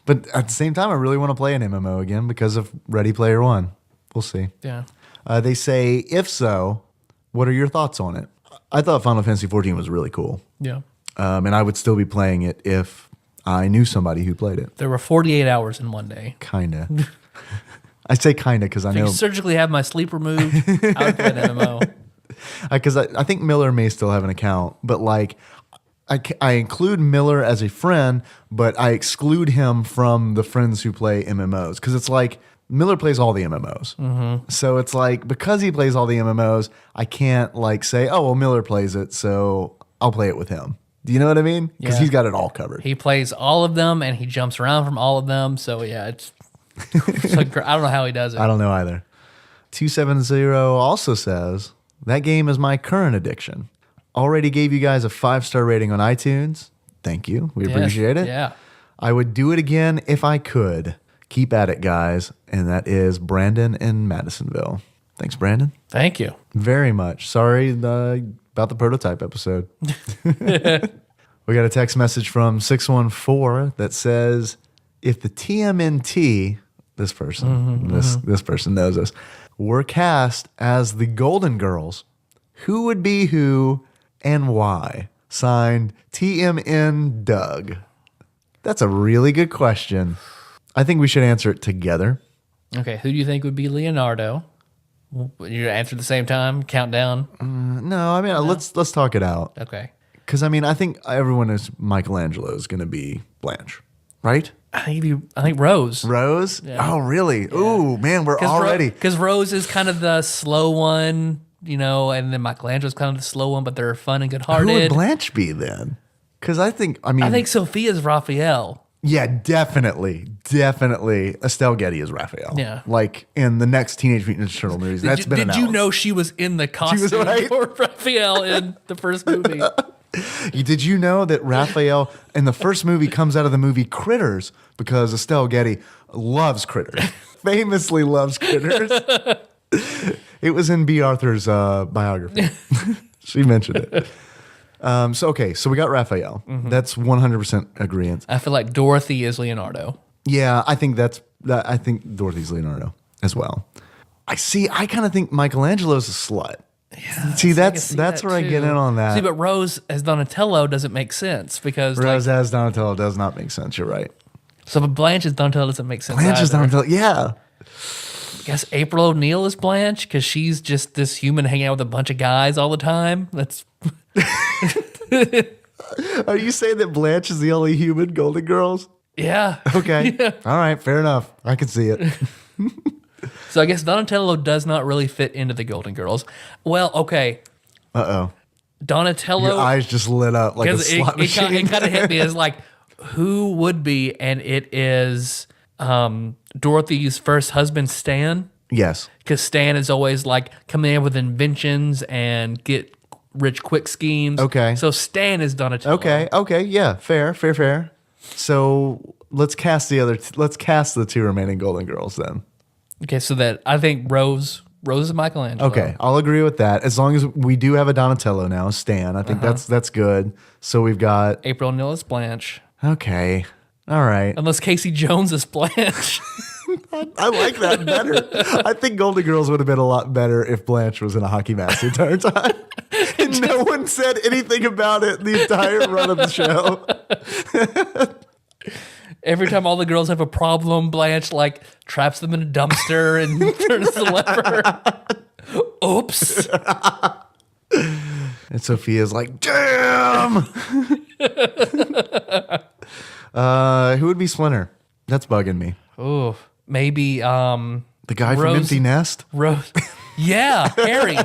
[SPEAKER 3] But at the same time, I really want to play an MMO again because of Ready Player One. We'll see.
[SPEAKER 2] Yeah.
[SPEAKER 3] They say, if so, what are your thoughts on it? I thought Final Fantasy XIV was really cool.
[SPEAKER 2] Yeah.
[SPEAKER 3] And I would still be playing it if I knew somebody who played it.
[SPEAKER 2] There were 48 hours in one day.
[SPEAKER 3] Kinda. I say kinda because I
[SPEAKER 2] If
[SPEAKER 3] know.
[SPEAKER 2] you surgically have my sleep removed, I would play an MMO.
[SPEAKER 3] Because I think Miller may still have an account, but like I include Miller as a friend, but I exclude him from the friends who play MMOs because it's like Miller plays all the MMOs. Mm-hmm. So it's like because he plays all the MMOs, I can't like say, oh, well, Miller plays it, so I'll play it with him. Do you know what I mean? Because he's got it all covered.
[SPEAKER 2] He plays all of them and he jumps around from all of them. So yeah, it's like, I don't know how he does it.
[SPEAKER 3] I don't know either. 270 also says, that game is my current addiction. Already gave you guys a 5-star rating on iTunes. Thank you. We appreciate it.
[SPEAKER 2] Yeah.
[SPEAKER 3] I would do it again if I could. Keep at it, guys. And that is Brandon in Madisonville. Thanks, Brandon.
[SPEAKER 2] Thank you.
[SPEAKER 3] Very much. Sorry about the prototype episode. We got a text message from 614 that says, if the TMNT, this person, this person knows us, were cast as the Golden Girls, who would be who and why? Signed, TMN Doug. That's a really good question. I think we should answer it together.
[SPEAKER 2] Okay, who do you think would be Leonardo? You answer at the same time? Countdown?
[SPEAKER 3] No, I mean, let's talk it out.
[SPEAKER 2] Okay.
[SPEAKER 3] Because, I mean, I think everyone is Michelangelo is going to be Blanche, right?
[SPEAKER 2] I think Rose.
[SPEAKER 3] Rose?
[SPEAKER 2] Yeah.
[SPEAKER 3] Oh, really? Yeah. Ooh, man, we're already.
[SPEAKER 2] Because Rose is kind of the slow one, you know, and then Michelangelo's kind of the slow one, but they're fun and good-hearted.
[SPEAKER 3] Who would Blanche be then? Because I think
[SPEAKER 2] Sophia's Raphael.
[SPEAKER 3] Yeah, definitely. Estelle Getty is Raphael.
[SPEAKER 2] Yeah.
[SPEAKER 3] Like in the next Teenage Mutant Ninja Turtle movies. Did
[SPEAKER 2] you know she was in the costume for Raphael in the first movie?
[SPEAKER 3] Did you know that Raphael in the first movie comes out of the movie Critters because Estelle Getty loves critters, famously loves critters. It was in B. Arthur's biography. She mentioned it. So we got Raphael. Mm-hmm. That's 100% agreement.
[SPEAKER 2] I feel like Dorothy is Leonardo.
[SPEAKER 3] Yeah, I think I think Dorothy's Leonardo as well. I kind of think Michelangelo's a slut.
[SPEAKER 2] Yeah,
[SPEAKER 3] see, that's where I get in on that.
[SPEAKER 2] See, but Rose as Donatello doesn't make sense because
[SPEAKER 3] Rose as Donatello does not make sense. You're right.
[SPEAKER 2] So, but Blanche as Donatello doesn't make sense.
[SPEAKER 3] Blanche as Donatello, yeah.
[SPEAKER 2] I guess April O'Neil is Blanche because she's just this human hanging out with a bunch of guys all the time. That's.
[SPEAKER 3] Are you saying that Blanche is the only human Golden Girls?
[SPEAKER 2] Yeah.
[SPEAKER 3] Okay.
[SPEAKER 2] Yeah.
[SPEAKER 3] All right. Fair enough. I can see it.
[SPEAKER 2] So I guess Donatello does not really fit into the Golden Girls. Well, okay.
[SPEAKER 3] Uh-oh.
[SPEAKER 2] Donatello.
[SPEAKER 3] Your eyes just lit up like a slot machine.
[SPEAKER 2] It kind of hit me as like, who would be? And it is Dorothy's first husband, Stan.
[SPEAKER 3] Yes.
[SPEAKER 2] Because Stan is always like coming in with inventions and get rich quick schemes.
[SPEAKER 3] Okay.
[SPEAKER 2] So Stan is Donatello.
[SPEAKER 3] Okay. Yeah. Fair. So let's cast the two remaining Golden Girls then.
[SPEAKER 2] Okay, so that I think Rose is Michelangelo.
[SPEAKER 3] Okay, I'll agree with that. As long as we do have a Donatello now, Stan, I think that's good. So we've got
[SPEAKER 2] April O'Neil is Blanche.
[SPEAKER 3] Okay. All right.
[SPEAKER 2] Unless Casey Jones is Blanche.
[SPEAKER 3] I like that better. I think Golden Girls would have been a lot better if Blanche was in a hockey mask the entire time. And no one said anything about it the entire run of the show.
[SPEAKER 2] Every time all the girls have a problem, Blanche like traps them in a dumpster and turns the lever. Oops.
[SPEAKER 3] And Sophia's like, damn. Who would be Splinter? That's bugging me.
[SPEAKER 2] Oh, maybe
[SPEAKER 3] the guy
[SPEAKER 2] Rose,
[SPEAKER 3] from Empty Nest?
[SPEAKER 2] Rose. Yeah, Harry.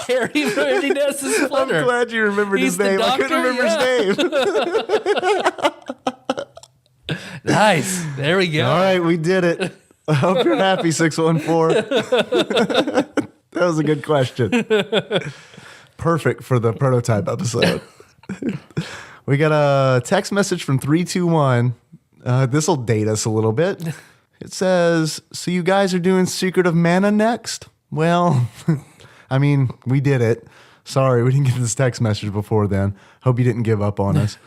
[SPEAKER 2] Harry from Empty Nest is Splinter.
[SPEAKER 3] I'm glad you remembered his name. I couldn't remember his name.
[SPEAKER 2] Nice. There we go.
[SPEAKER 3] All right, we did it. I hope you're happy, 614. That was a good question. Perfect for the prototype episode. We got a text message from 321. This will date us a little bit. It says, so you guys are doing Secret of Mana next? Well, I mean, we did it. Sorry, we didn't get this text message before then. Hope you didn't give up on us.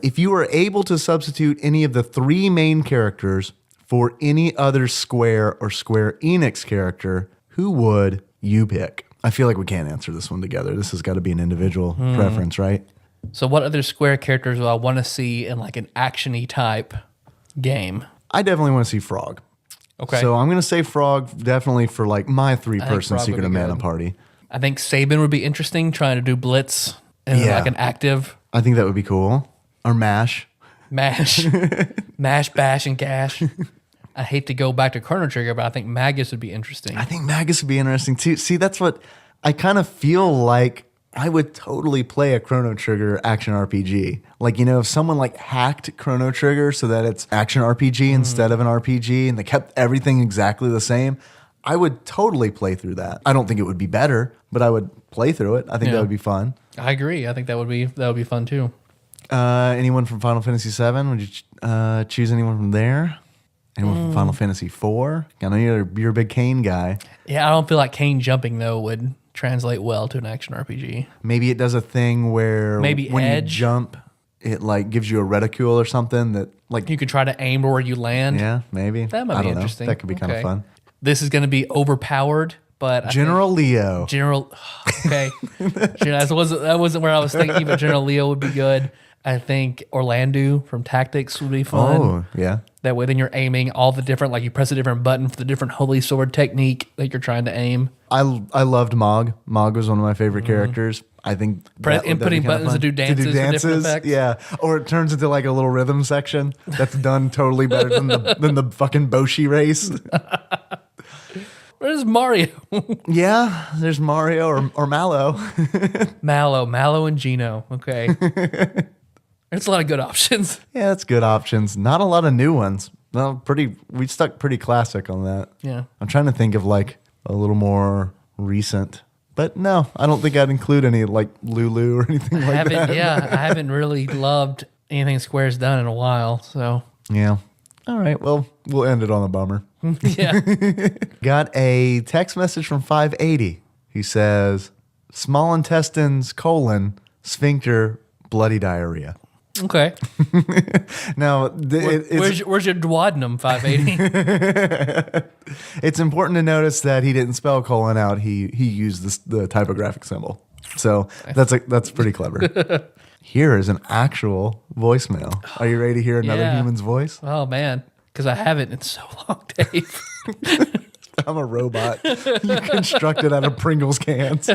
[SPEAKER 3] If you were able to substitute any of the three main characters for any other Square or Square Enix character, who would you pick? I feel like we can't answer this one together. This has got to be an individual preference, right?
[SPEAKER 2] So what other Square characters do I want to see in like an action-y type game?
[SPEAKER 3] I definitely want to see Frog.
[SPEAKER 2] Okay.
[SPEAKER 3] So I'm going to say Frog definitely for like my 3-person
[SPEAKER 2] Frog
[SPEAKER 3] Secret
[SPEAKER 2] would
[SPEAKER 3] of
[SPEAKER 2] be
[SPEAKER 3] Mana
[SPEAKER 2] good.
[SPEAKER 3] party.
[SPEAKER 2] I think Sabin would be interesting, trying to do Blitz and
[SPEAKER 3] Yeah.
[SPEAKER 2] like an active
[SPEAKER 3] I think that would be cool. Or Mash.
[SPEAKER 2] mash, mash, bash, and gash. I hate to go back to Chrono Trigger, but I think Magus would be interesting.
[SPEAKER 3] I think Magus would be interesting too. See, that's what I kind of feel like I would totally play a Chrono Trigger action RPG. Like, you know, if someone like hacked Chrono Trigger so that it's action RPG instead of an RPG and they kept everything exactly the same, I would totally play through that. I don't think it would be better, but I would play through it. I think that would be fun.
[SPEAKER 2] I agree. I think that would be fun too.
[SPEAKER 3] Anyone from Final Fantasy VII? Would you choose anyone from there? Anyone from Final Fantasy IV? I know you're a big Kane guy.
[SPEAKER 2] Yeah, I don't feel like Kane jumping though would translate well to an action RPG.
[SPEAKER 3] Maybe it does a thing where
[SPEAKER 2] Maybe
[SPEAKER 3] when
[SPEAKER 2] Edge?
[SPEAKER 3] you jump, it like gives you a reticule or something that like
[SPEAKER 2] You could try to aim where you land.
[SPEAKER 3] yeah, maybe.
[SPEAKER 2] That might
[SPEAKER 3] I
[SPEAKER 2] be
[SPEAKER 3] don't know.
[SPEAKER 2] interesting.
[SPEAKER 3] That could be kind of
[SPEAKER 2] Okay.
[SPEAKER 3] fun.
[SPEAKER 2] This is going to be overpowered, but
[SPEAKER 3] General Leo.
[SPEAKER 2] General. Okay, that wasn't where I was thinking, but General Leo would be good. I think Orlando from Tactics would be fun.
[SPEAKER 3] Oh, yeah.
[SPEAKER 2] That way, then you're aiming all the different, like you press a different button for the different holy sword technique that you're trying to aim.
[SPEAKER 3] I loved Mog. Mog was one of my favorite characters. I think that'd
[SPEAKER 2] Inputting
[SPEAKER 3] be kinda
[SPEAKER 2] buttons
[SPEAKER 3] fun.
[SPEAKER 2] to do dances for different effects.
[SPEAKER 3] Yeah, or it turns into like a little rhythm section that's done totally better than the fucking Boshi race.
[SPEAKER 2] Where's Mario?
[SPEAKER 3] Yeah, there's Mario or Mallow.
[SPEAKER 2] Mallow and Gino. Okay. There's a lot of good options.
[SPEAKER 3] Yeah, that's good options. Not a lot of new ones. Well, we stuck pretty classic on that.
[SPEAKER 2] Yeah.
[SPEAKER 3] I'm trying to think of like a little more recent. But no, I don't think I'd include any like Lulu or anything like that.
[SPEAKER 2] I haven't really loved anything Square's done in a while. So,
[SPEAKER 3] Yeah. All right. Well, we'll end it on a bummer.
[SPEAKER 2] yeah.
[SPEAKER 3] Got a text message from 580. He says, small intestines, sphincter, bloody diarrhea.
[SPEAKER 2] Okay.
[SPEAKER 3] Now,
[SPEAKER 2] Where's your duodenum, 580?
[SPEAKER 3] it's important to notice that he didn't spell colon out. He used the typographic symbol. So that's pretty clever. Here is an actual voicemail. Are you ready to hear another
[SPEAKER 2] Yeah.
[SPEAKER 3] human's voice?
[SPEAKER 2] Oh, man. Because I haven't in so long, Dave.
[SPEAKER 3] I'm a robot. You constructed out of Pringles cans.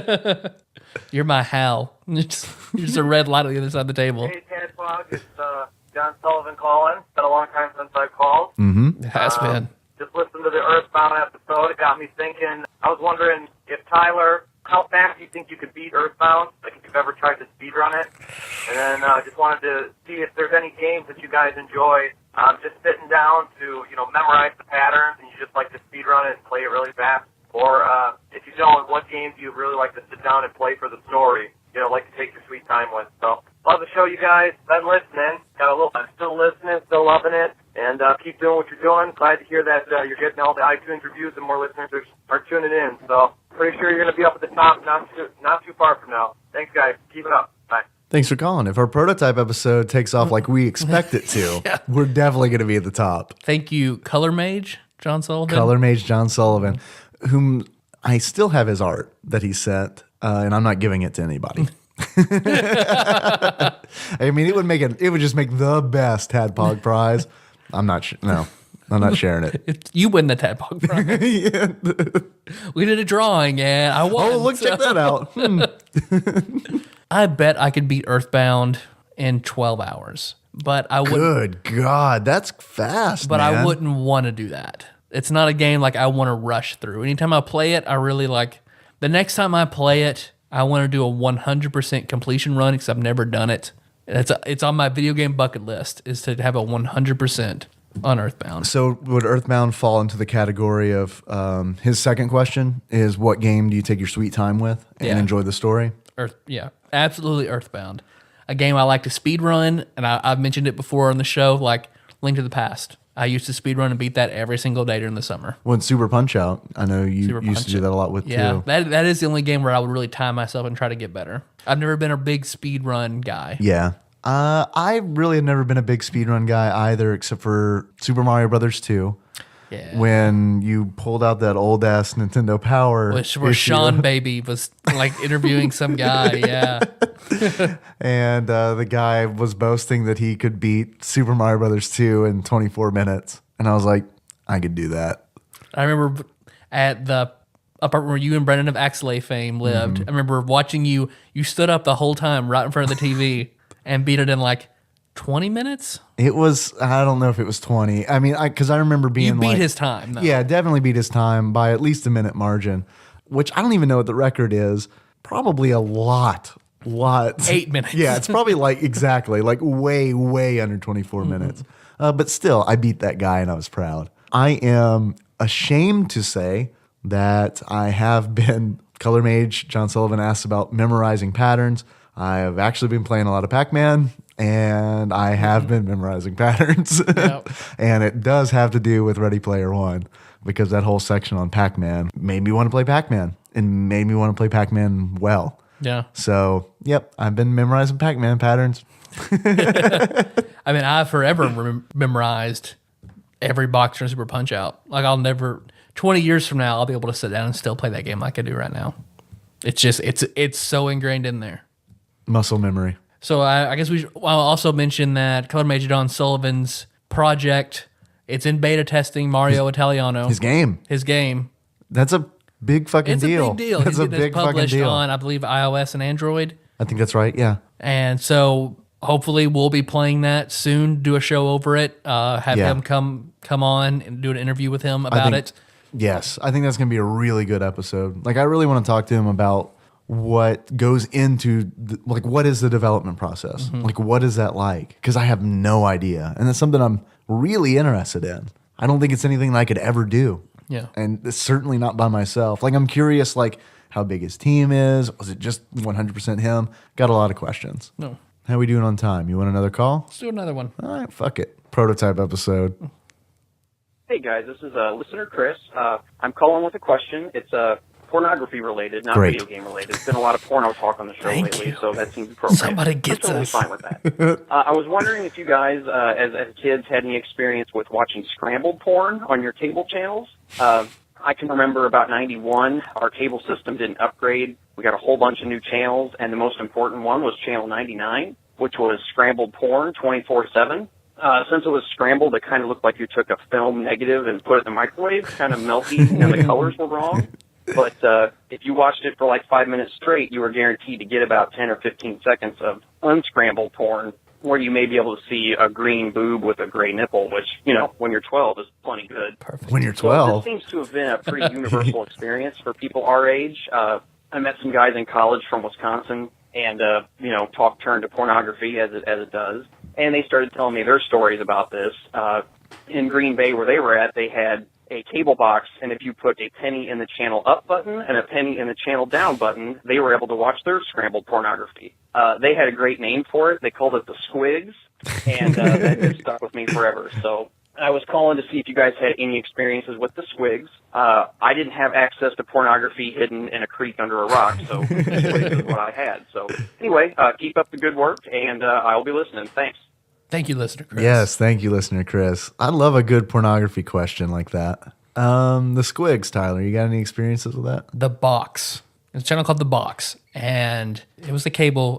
[SPEAKER 2] You're my Hal. You're just a red light on the other side of the table.
[SPEAKER 4] Hey, TADPOG, it's John Sullivan calling. It's been a long time since I've called.
[SPEAKER 2] It has been.
[SPEAKER 4] Just listened to the Earthbound episode. It got me thinking. I was wondering if Tyler, how fast do you think you could beat Earthbound? Like if you've ever tried to speedrun it. And then just wanted to see if there's any games that you guys enjoy. Just sitting down to, memorize the patterns and you just like to speedrun it and play it really fast. Or if you don't, what games do you really like to sit down and play for the story? Like to take your sweet time with. So, love the show, you guys. Been listening. I'm still listening, still loving it. And keep doing what you're doing. Glad to hear that you're getting all the iTunes reviews and more listeners are tuning in. So, pretty sure you're going to be up at the top not too far from now. Thanks, guys. Keep it up. Bye.
[SPEAKER 3] Thanks for calling. If our prototype episode takes off like we expect it to, we're definitely going to be at the top.
[SPEAKER 2] Thank you, Color Mage, John Sullivan.
[SPEAKER 3] Color Mage John Sullivan, whom I still have his art that he sent, and I'm not giving it to anybody. I mean, it would just make the best Tadpog prize. I'm not sharing it.
[SPEAKER 2] You win the Tadpog prize. We did a drawing and I won.
[SPEAKER 3] Oh, look, check that out.
[SPEAKER 2] I bet I could beat Earthbound in 12 hours. But I wouldn't.
[SPEAKER 3] Good God, that's fast,
[SPEAKER 2] But
[SPEAKER 3] man.
[SPEAKER 2] I wouldn't want to do that. It's not a game like I want to rush through. Anytime I play it, I really like. The next time I play it, I want to do a 100% completion run because I've never done it. It's on my video game bucket list is to have a 100% on Earthbound.
[SPEAKER 3] So would Earthbound fall into the category of his second question is what game do you take your sweet time with and enjoy the story?
[SPEAKER 2] Absolutely Earthbound. A game I like to speed run, and I've mentioned it before on the show, like Link to the Past. I used to speed run and beat that every single day during the summer.
[SPEAKER 3] Well, Super Punch Out, I know you used to do that a lot with too.
[SPEAKER 2] That is the only game where I would really time myself and try to get better. I've never been a big speed run guy.
[SPEAKER 3] Yeah. I really have never been a big speedrun guy either, except for Super Mario Brothers 2.
[SPEAKER 2] Yeah.
[SPEAKER 3] When you pulled out that old ass Nintendo Power,
[SPEAKER 2] Where Sean Baby was like interviewing some guy, yeah.
[SPEAKER 3] and the guy was boasting that he could beat Super Mario Brothers 2 in 24 minutes, and I was like, I could do that.
[SPEAKER 2] I remember at the apartment where you and Brendan of Axelay fame lived. I remember watching you. You stood up the whole time right in front of the TV and beat it in like 20 minutes.
[SPEAKER 3] It was, I don't know if it was 20. I mean, because I remember being
[SPEAKER 2] You beat
[SPEAKER 3] like,
[SPEAKER 2] his time, though.
[SPEAKER 3] Yeah, definitely beat his time by at least a minute margin, which I don't even know what the record is. Probably a lot.
[SPEAKER 2] 8 minutes.
[SPEAKER 3] Yeah, it's probably like exactly, like way under 24 minutes. But still, I beat that guy and I was proud. I am ashamed to say that I have been, Color Mage John Sullivan asked about memorizing patterns. I have actually been playing a lot of Pac-Man, and I have been memorizing patterns.
[SPEAKER 2] Yep.
[SPEAKER 3] And it does have to do with Ready Player One, because that whole section on Pac-Man made me want to play Pac-Man and made me want to play Pac-Man well.
[SPEAKER 2] Yeah.
[SPEAKER 3] So, yep, I've been memorizing Pac-Man patterns.
[SPEAKER 2] I mean, I've forever memorized every Boxer and Super Punch Out. Like, I'll never, 20 years from now, I'll be able to sit down and still play that game like I do right now. It's just, it's so ingrained in there.
[SPEAKER 3] Muscle memory.
[SPEAKER 2] So I guess I'll also mention that Color Major Don Sullivan's project, it's in beta testing, Mario Italiano.
[SPEAKER 3] His game. That's a big fucking deal.
[SPEAKER 2] It's a big deal.
[SPEAKER 3] That's a big fucking
[SPEAKER 2] published
[SPEAKER 3] deal.
[SPEAKER 2] on, I believe, iOS and Android.
[SPEAKER 3] I think that's right, yeah.
[SPEAKER 2] And so hopefully we'll be playing that soon, do a show over it, have
[SPEAKER 3] Yeah.
[SPEAKER 2] him come on and do an interview with him about it.
[SPEAKER 3] Yes, I think that's going to be a really good episode. Like, I really want to talk to him about what goes into, like, what is the development process?
[SPEAKER 2] Mm-hmm.
[SPEAKER 3] Like, what is that like? Because I have no idea. And that's something I'm really interested in. I don't think it's anything that I could ever do.
[SPEAKER 2] Yeah.
[SPEAKER 3] And it's certainly not by myself. Like, I'm curious, like, how big his team is. Was it just 100% him? Got a lot of questions.
[SPEAKER 2] No.
[SPEAKER 3] How we doing on time? You want another call?
[SPEAKER 2] Let's do another one.
[SPEAKER 3] All right, fuck it. Prototype episode.
[SPEAKER 5] Hey guys, this is listener Chris. I'm calling with a question. It's pornography related, not
[SPEAKER 3] Great.
[SPEAKER 5] video game related. There's been a lot of porno talk on the show
[SPEAKER 2] Thank
[SPEAKER 5] lately,
[SPEAKER 2] you.
[SPEAKER 5] so that seems appropriate.
[SPEAKER 2] Somebody gets
[SPEAKER 5] I'm totally
[SPEAKER 2] us.
[SPEAKER 5] fine with that. I was wondering if you guys, as kids, had any experience with watching scrambled porn on your cable channels. I can remember about 91, our cable system didn't upgrade. We got a whole bunch of new channels, and the most important one was channel 99, which was scrambled porn 24/7. Since it was scrambled, it kind of looked like you took a film negative and put it in the microwave, kind of melty, and the colors were wrong. But if you watched it for like 5 minutes straight, you were guaranteed to get about 10 or 15 seconds of unscrambled porn, where you may be able to see a green boob with a gray nipple, which, you know, when you're 12 is plenty good.
[SPEAKER 2] Perfect.
[SPEAKER 3] When you're
[SPEAKER 5] So
[SPEAKER 3] 12.
[SPEAKER 5] this seems to have been a pretty universal experience for people our age. I met some guys in college from Wisconsin, and you know, talk turned to pornography as it does, and they started telling me their stories about this. In Green Bay, where they were at, they had a cable box, and if you put a penny in the channel up button and a penny in the channel down button, they were able to watch their scrambled pornography. They had a great name for it. They called it the Squigs, and that just stuck with me forever. So I was calling to see if you guys had any experiences with the Squigs. I didn't have access to pornography hidden in a creek under a rock, so Squigs is what I had. So anyway, keep up the good work, and I'll be listening. Thanks.
[SPEAKER 2] Thank you, listener Chris.
[SPEAKER 3] Yes, thank you, listener Chris. I love a good pornography question like that. The Squigs, Tyler, you got any experiences with that?
[SPEAKER 2] The Box. It's a channel called The Box, and it was a cable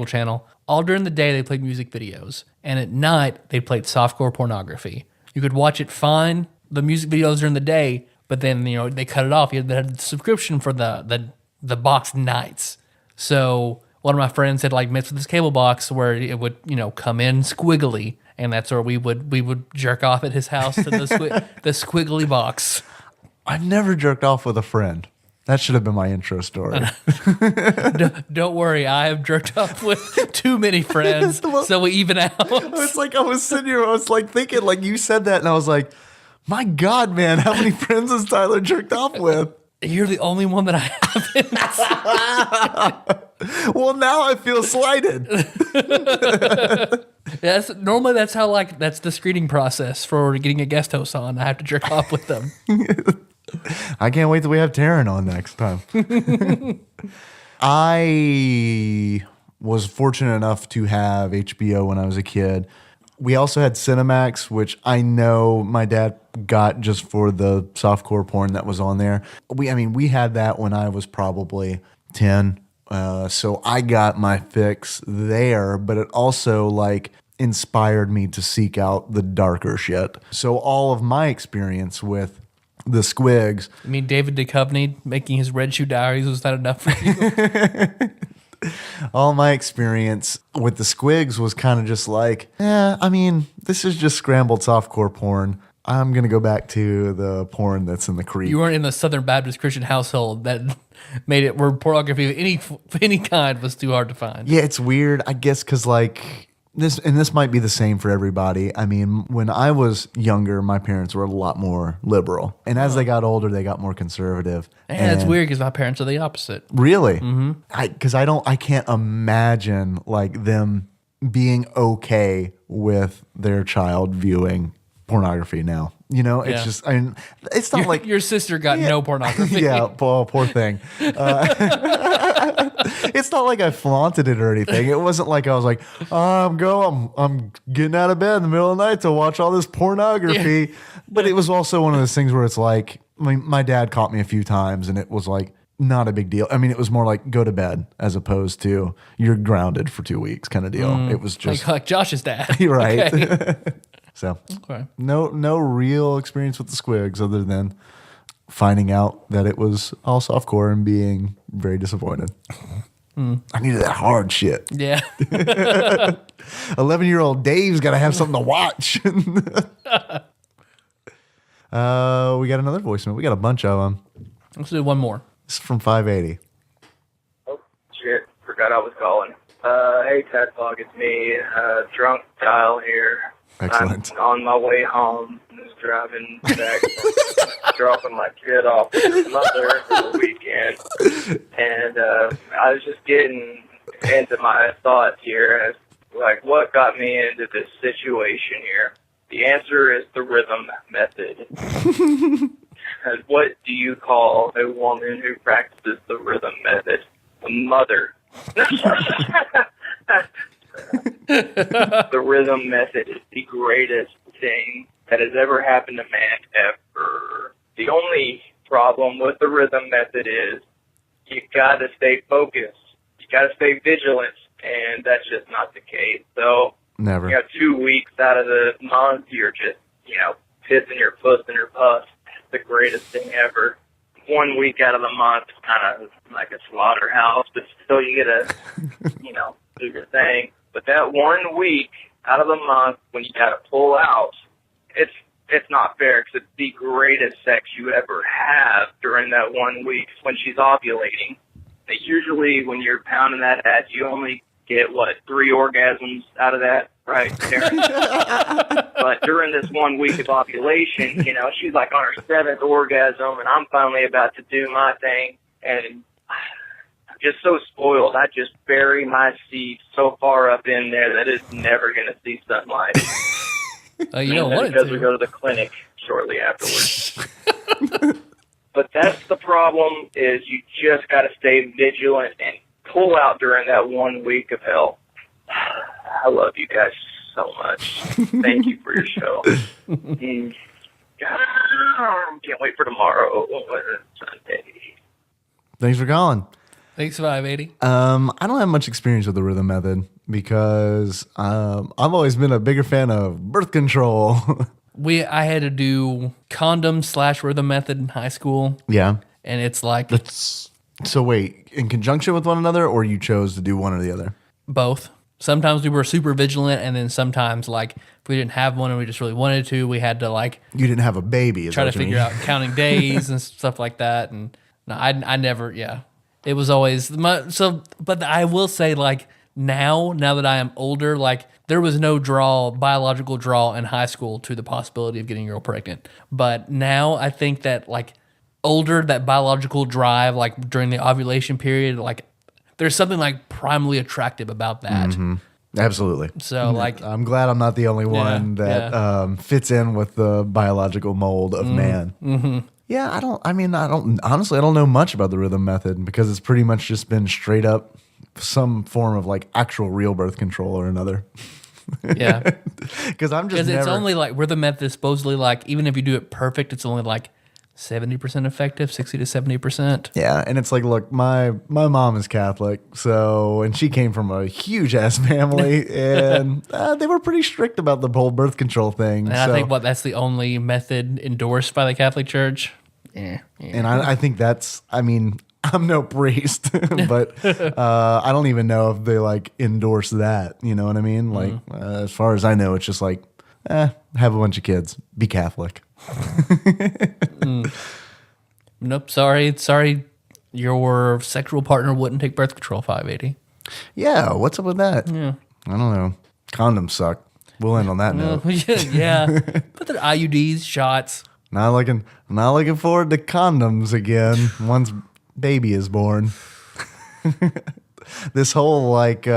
[SPEAKER 2] channel. All during the day they played music videos, and at night they played softcore pornography. You could watch it fine, the music videos during the day, but then, you know, they cut it off. You had the subscription for the Box nights. So one of my friends had like messed with this cable box where it would, you know, come in squiggly, and that's where we would jerk off at his house to the squiggly box.
[SPEAKER 3] I've never jerked off with a friend. That should have been my intro story.
[SPEAKER 2] Don't worry, I have jerked off with too many friends, so we even out.
[SPEAKER 3] It's like I was sitting here, I was like thinking, like you said that, and I was like, my God, man, how many friends has Tyler jerked off with?
[SPEAKER 2] You're the only one that I haven't.
[SPEAKER 3] Well, now I feel slighted.
[SPEAKER 2] That's the screening process for getting a guest host on. I have to jerk off with them.
[SPEAKER 3] I can't wait till we have Taryn on next time. I was fortunate enough to have HBO when I was a kid. We also had Cinemax, which I know my dad got just for the softcore porn that was on there. We had that when I was probably 10. So I got my fix there, but it also like inspired me to seek out the darker shit. So all of my experience with the squigs.
[SPEAKER 2] I mean, David Duchovny making his Red Shoe Diaries, was that enough for you?
[SPEAKER 3] All my experience with the squigs was kind of just like, this is just scrambled softcore porn. I'm going to go back to the porn that's in the creek.
[SPEAKER 2] You weren't in the Southern Baptist Christian household that made it where pornography of any kind was too hard to find.
[SPEAKER 3] Yeah, it's weird, I guess, because like this might be the same for everybody. I mean, when I was younger, my parents were a lot more liberal. And as they got older, they got more conservative.
[SPEAKER 2] And it's weird because my parents are the opposite.
[SPEAKER 3] Really? Mm-hmm. I can't imagine like them being okay with their child viewing pornography now. You know, it's just, it's not like
[SPEAKER 2] your sister got no pornography.
[SPEAKER 3] Yeah, poor thing. It's not like I flaunted it or anything. It wasn't like I was like, I'm getting out of bed in the middle of the night to watch all this pornography. Yeah. But it was also one of those things where it's like, my dad caught me a few times and it was like, not a big deal. I mean, it was more like go to bed as opposed to you're grounded for 2 weeks kind of deal. It was just
[SPEAKER 2] like Josh's dad.
[SPEAKER 3] Right. Okay. So
[SPEAKER 2] okay.
[SPEAKER 3] No real experience with the squigs other than finding out that it was all softcore and being very disappointed. I needed that hard shit.
[SPEAKER 2] Yeah.
[SPEAKER 3] 11-year-old Dave's got to have something to watch. We got another voicemail. We got a bunch of them.
[SPEAKER 2] Let's do one more.
[SPEAKER 3] This is from 580.
[SPEAKER 4] Oh, shit. Forgot I was calling. Hey, TADPOG, it's me, drunk Kyle here.
[SPEAKER 3] Excellent.
[SPEAKER 4] I'm on my way home. Just driving back, dropping my kid off with his mother for the weekend. And I was just getting into my thoughts here as, like, what got me into this situation here? The answer is the rhythm method. And what do you call a woman who practices the rhythm method? A mother. The rhythm method is the greatest thing that has ever happened to man ever. The only problem with the rhythm method is you gotta stay focused. You gotta stay vigilant, and that's just not the case. So,
[SPEAKER 3] never.
[SPEAKER 4] 2 weeks out of the month, you're just, pissing your puss in your puss. It's the greatest thing ever. 1 week out of the month is kind of like a slaughterhouse, but still you get to, do your thing. But that 1 week out of the month when you got to pull out, it's not fair because it's the greatest sex you ever have during that 1 week when she's ovulating. And usually when you're pounding that ass, you only get, 3 orgasms out of that, right there. But during this 1 week of ovulation, she's like on her 7th orgasm, and I'm finally about to do my thing, and I'm just so spoiled. I just bury my seed so far up in there that it's never going to see sunlight.
[SPEAKER 2] You don't want it
[SPEAKER 4] because
[SPEAKER 2] to.
[SPEAKER 4] we go to the clinic shortly afterwards. But that's the problem, is you just got to stay vigilant and pull out during that 1 week of hell. I love you guys so much. Thank you for your show. Can't wait for tomorrow. Sunday.
[SPEAKER 3] Thanks for calling.
[SPEAKER 2] Thanks, 580.
[SPEAKER 3] I don't have much experience with the rhythm method because I've always been a bigger fan of birth control.
[SPEAKER 2] I had to do condom/rhythm method in high school.
[SPEAKER 3] Yeah.
[SPEAKER 2] And it's like
[SPEAKER 3] So wait, in conjunction with one another, or you chose to do one or the other?
[SPEAKER 2] both. Sometimes we were super vigilant, and then sometimes, like, if we didn't have one and we just really wanted to, we had to, like...
[SPEAKER 3] You didn't have a baby, is
[SPEAKER 2] try to
[SPEAKER 3] what you
[SPEAKER 2] figure
[SPEAKER 3] mean?
[SPEAKER 2] out counting days and stuff like that. And no, I never, It was always... But I will say, like, now that I am older, like, there was no biological draw in high school to the possibility of getting a girl pregnant. But now I think that, like, older, that biological drive, like, during the ovulation period, like, there's something like primarily attractive about that.
[SPEAKER 3] Mm-hmm. Absolutely.
[SPEAKER 2] So like,
[SPEAKER 3] I'm glad I'm not the only one that fits in with the biological mold of man. Mm-hmm. Yeah, I don't honestly, I don't know much about the rhythm method because it's pretty much just been straight up some form of like actual real birth control or another.
[SPEAKER 2] Yeah.
[SPEAKER 3] Because I'm just
[SPEAKER 2] Because it's
[SPEAKER 3] never,
[SPEAKER 2] only like, we're the method supposedly like, even if you do it perfect, it's only like 70% effective, 60 to 70%.
[SPEAKER 3] yeah, and it's like, look, my mom is Catholic, so, and she came from a huge ass family, and they were pretty strict about the whole birth control thing.
[SPEAKER 2] And
[SPEAKER 3] so,
[SPEAKER 2] I think that's the only method endorsed by the Catholic Church. Yeah.
[SPEAKER 3] and I think that's, I mean, I'm no priest, but I don't even know if they like endorse that. You know what I mean? Like, as far as I know, it's just like, have a bunch of kids, be Catholic.
[SPEAKER 2] Nope. Sorry. Your sexual partner wouldn't take birth control 580.
[SPEAKER 3] Yeah, what's up with that?
[SPEAKER 2] Yeah.
[SPEAKER 3] I don't know. Condoms suck. We'll end on that note.
[SPEAKER 2] Yeah. But they're IUDs, shots.
[SPEAKER 3] Not looking forward to condoms again once baby is born. This whole like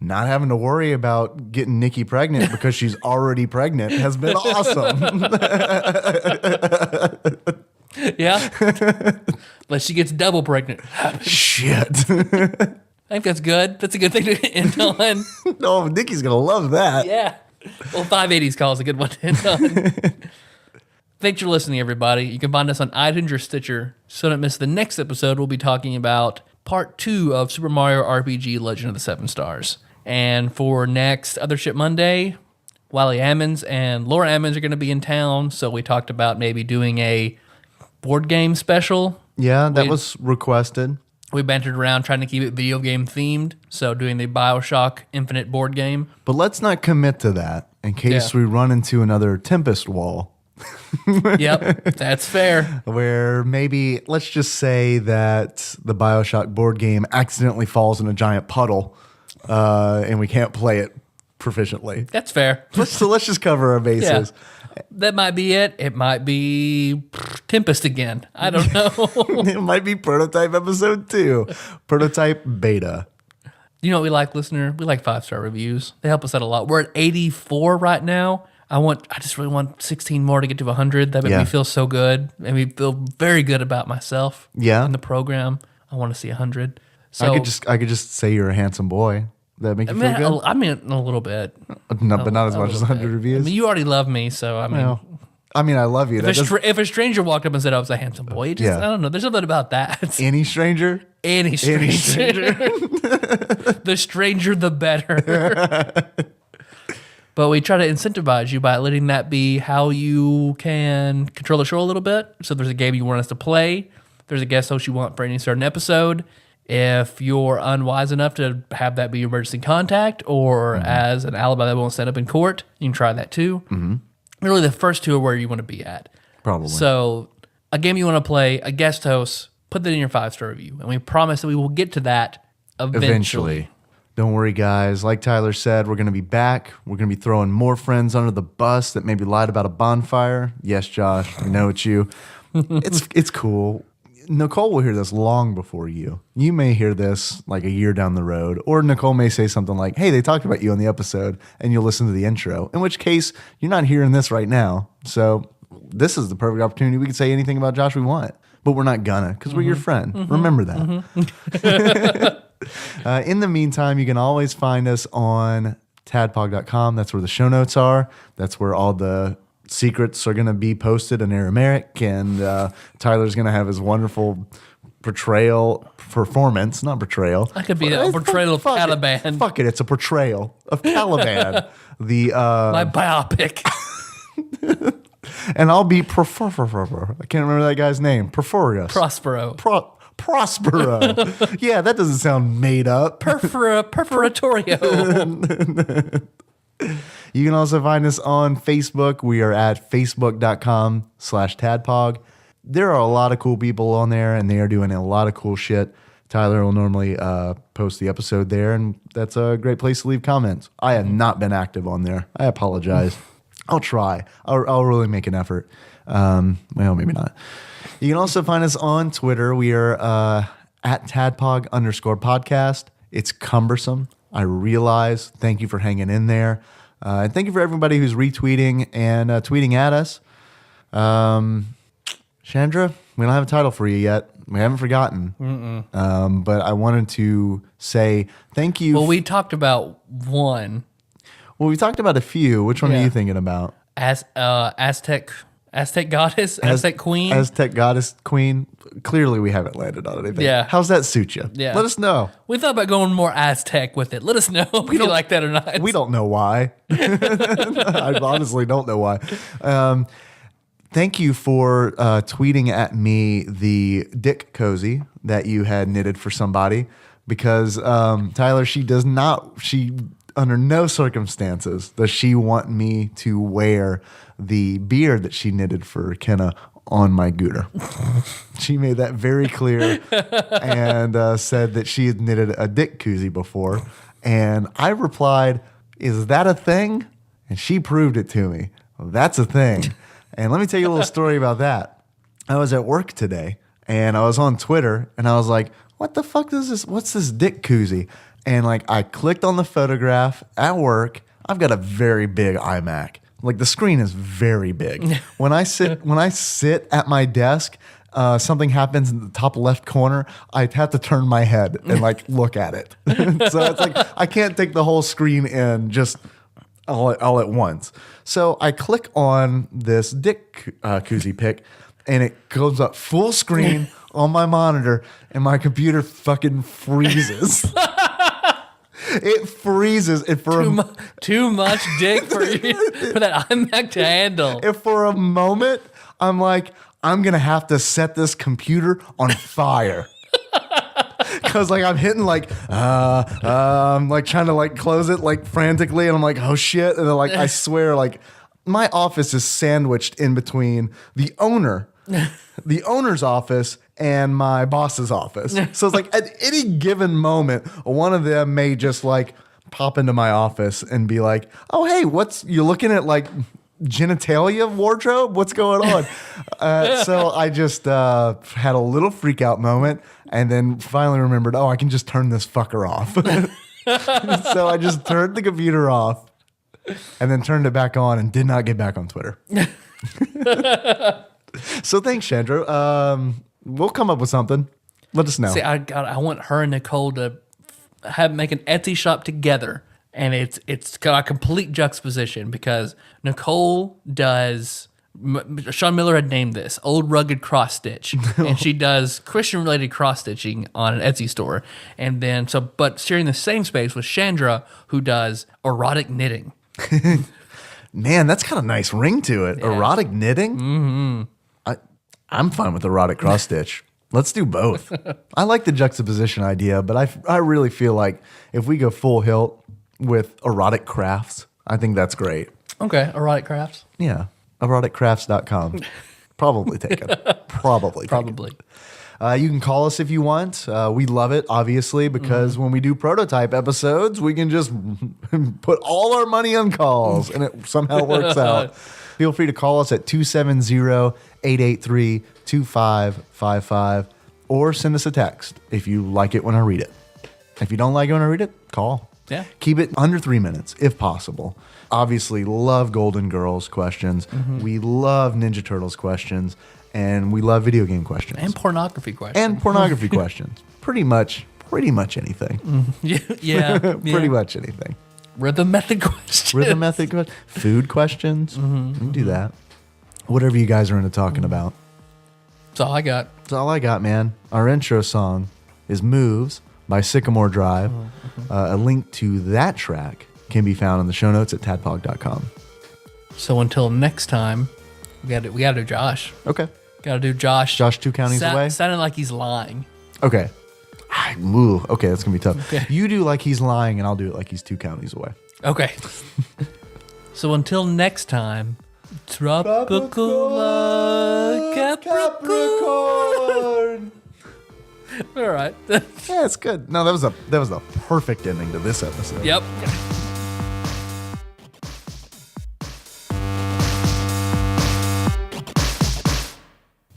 [SPEAKER 3] not having to worry about getting Nikki pregnant because she's already pregnant has been awesome.
[SPEAKER 2] Yeah. But she gets double pregnant.
[SPEAKER 3] Shit.
[SPEAKER 2] I think that's good. That's a good thing to end on.
[SPEAKER 3] Oh, Nikki's gonna love that.
[SPEAKER 2] Yeah. Well, 580's call is a good one to end on. Thanks for listening, everybody. You can find us on iTunes or Stitcher. So don't miss the next episode. We'll be talking about part 2 of Super Mario RPG Legend of the Seven Stars. And for next Other Shit Monday, Wiley Ammons and Laura Ammons are going to be in town. So we talked about maybe doing a board game special.
[SPEAKER 3] Yeah, that was requested.
[SPEAKER 2] We bantered around trying to keep it video game themed. So doing the BioShock Infinite board game.
[SPEAKER 3] But let's not commit to that in case we run into another Tempest wall.
[SPEAKER 2] Yep, that's fair.
[SPEAKER 3] Where maybe, let's just say that the BioShock board game accidentally falls in a giant puddle and we can't play it proficiently.
[SPEAKER 2] That's fair.
[SPEAKER 3] So let's just cover our bases.
[SPEAKER 2] Yeah. That might be it. It might be Tempest again. I don't know.
[SPEAKER 3] It might be Prototype episode 2. Prototype beta.
[SPEAKER 2] You know what we like, listener? We like 5-star reviews. They help us out a lot. We're at 84 right now. I just really want 16 more to get to 100. That made me feel so good. Made me feel very good about myself.
[SPEAKER 3] Yeah.
[SPEAKER 2] In the program. I want to see 100. So
[SPEAKER 3] I could just say you're a handsome boy. That make you feel good?
[SPEAKER 2] I mean, a little bit.
[SPEAKER 3] No, but not as much as 100 reviews.
[SPEAKER 2] I mean, you already love me, so I mean.
[SPEAKER 3] Well, I mean, I love you.
[SPEAKER 2] If a stranger walked up and said I was a handsome boy, I don't know. There's something about that.
[SPEAKER 3] Any stranger?
[SPEAKER 2] Any stranger. The stranger, the better. But we try to incentivize you by letting that be how you can control the show a little bit. So if there's a game you want us to play, there's a guest host you want for any certain episode. If you're unwise enough to have that be your emergency contact or as an alibi that won't stand up in court, you can try that too. Mm-hmm. Really, the first two are where you want to be at.
[SPEAKER 3] Probably.
[SPEAKER 2] So a game you want to play, a guest host, put that in your 5-star review. And we promise that we will get to that eventually.
[SPEAKER 3] Don't worry, guys. Like Tyler said, we're going to be back. We're going to be throwing more friends under the bus that maybe lied about a bonfire. Yes, Josh, I know it's you. It's cool. Nicole will hear this long before you. You may hear this like a year down the road, or Nicole may say something like, hey, they talked about you on the episode, and you'll listen to the intro, in which case you're not hearing this right now. So this is the perfect opportunity. We can say anything about Josh we want, but we're not gonna because we're your friend. Remember that. In the meantime, you can always find us on tadpog.com. That's where the show notes are. That's where all the secrets are going to be posted in Aramaic. And Tyler's going to have his wonderful performance, not portrayal.
[SPEAKER 2] That could be a portrayal of Caliban.
[SPEAKER 3] Fuck it, it's a portrayal of Caliban.
[SPEAKER 2] My biopic.
[SPEAKER 3] And I'll be I can't remember that guy's name. Prospero. Prospero. Yeah, that doesn't sound made up.
[SPEAKER 2] Perforatorio.
[SPEAKER 3] You can also find us on Facebook. We are at facebook.com/tadpog. There are a lot of cool people on there, and they are doing a lot of cool shit. Tyler will normally post the episode there, and that's a great place to leave comments. I have not been active on there. I apologize. I'll try. I'll really make an effort. Well, maybe not. You can also find us on Twitter. We are at tadpog_podcast. It's cumbersome. I realize. Thank you for hanging in there. And thank you for everybody who's retweeting and tweeting at us. Chandra, We don't have a title for you yet. We haven't forgotten. But I wanted to say thank you.
[SPEAKER 2] Well, we talked about one.
[SPEAKER 3] Well, we talked about a few. Which one are
[SPEAKER 2] Yeah.
[SPEAKER 3] you thinking about?
[SPEAKER 2] Aztec goddess, Aztec queen.
[SPEAKER 3] Aztec goddess queen. Clearly, we haven't landed on anything.
[SPEAKER 2] Yeah.
[SPEAKER 3] How's that suit you?
[SPEAKER 2] Yeah.
[SPEAKER 3] Let us know.
[SPEAKER 2] We thought about going more Aztec with it. Let us know if you like that or not.
[SPEAKER 3] We don't know why. I honestly don't know why. Thank you for tweeting at me the dick cozy that you had knitted for somebody, because Tyler, she under no circumstances does she want me to wear the beard that she knitted for Kenna on my gooter. She made that very clear and said that she had knitted a dick koozie before. And I replied, "Is that a thing?" And she proved it to me. Well, that's a thing. And let me tell you a little story about that. I was at work today and I was on Twitter and I was like, what the fuck is this? What's this dick koozie? And like I clicked on the photograph at work. I've got a very big iMac. Like the screen is very big. When I sit at my desk, something happens in the top left corner, I have to turn my head and like look at it. So it's like I can't take the whole screen in just all at once. So I click on this dick koozie pic, and it goes up full screen on my monitor, and my computer fucking freezes. It freezes. And for
[SPEAKER 2] too much dick for that iMac to handle.
[SPEAKER 3] If for a moment I'm like, I'm gonna have to set this computer on fire. Cause like I'm hitting like I'm like trying to like close it like frantically, and I'm like, oh shit. And then like I swear, like my office is sandwiched in between the owner's office and my boss's office. So it's like at any given moment, one of them may just like pop into my office and be like, oh hey, you looking at like genitalia wardrobe? What's going on? So I just had a little freak out moment, and then finally remembered, I can just turn this fucker off. So I just turned the computer off and then turned it back on and did not get back on Twitter. So thanks, Chandra. We'll come up with something. Let us know.
[SPEAKER 2] See, I want her and Nicole to make an Etsy shop together. And it's got a complete juxtaposition, because Nicole does, Sean Miller had named this Old Rugged Cross Stitch, and she does Christian related cross stitching on an Etsy store. And then but sharing the same space with Chandra, who does erotic knitting.
[SPEAKER 3] Man, that's got a nice ring to it.
[SPEAKER 2] Yeah.
[SPEAKER 3] Erotic knitting. Mm-hmm. I'm fine with erotic cross stitch. Let's do both. I like the juxtaposition idea, but I really feel like if we go full hilt with erotic crafts, I think that's great.
[SPEAKER 2] Okay, erotic crafts.
[SPEAKER 3] Yeah, eroticcrafts.com. Probably taken. Probably. You can call us if you want. We love it, obviously, because when we do prototype episodes, we can just put all our money on calls, and it somehow works out. Feel free to call us at 270-883-2555, or send us a text if you like it when I read it. If you don't like it when I read it, call.
[SPEAKER 2] Yeah.
[SPEAKER 3] Keep it under 3 minutes, if possible. Obviously, love Golden Girls questions. We love Ninja Turtles questions. And we love video game questions.
[SPEAKER 2] And pornography questions.
[SPEAKER 3] Pretty much anything.
[SPEAKER 2] Yeah.
[SPEAKER 3] Pretty much anything.
[SPEAKER 2] Rhythm method questions.
[SPEAKER 3] Food questions. We can do that. Whatever you guys are into talking about.
[SPEAKER 2] That's all I got.
[SPEAKER 3] That's all I got, man. Our intro song is Moves by Sycamore Drive. A link to that track can be found in the show notes at tadpog.com.
[SPEAKER 2] So until next time, we got to do Josh.
[SPEAKER 3] Okay.
[SPEAKER 2] Got to do Josh.
[SPEAKER 3] Josh 2 counties away?
[SPEAKER 2] Sounding like he's lying.
[SPEAKER 3] Okay. Okay, that's going to be tough.
[SPEAKER 2] Okay.
[SPEAKER 3] You do like he's lying, and I'll do it like he's 2 counties away.
[SPEAKER 2] Okay. So until next time, Tropical Capricorn. All right.
[SPEAKER 3] Yeah, it's good. No, that was a perfect ending to this episode.
[SPEAKER 2] Yep.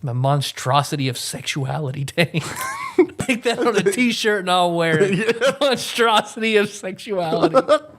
[SPEAKER 2] The monstrosity of sexuality day. Make that on a t-shirt and I'll wear it. Monstrosity of sexuality.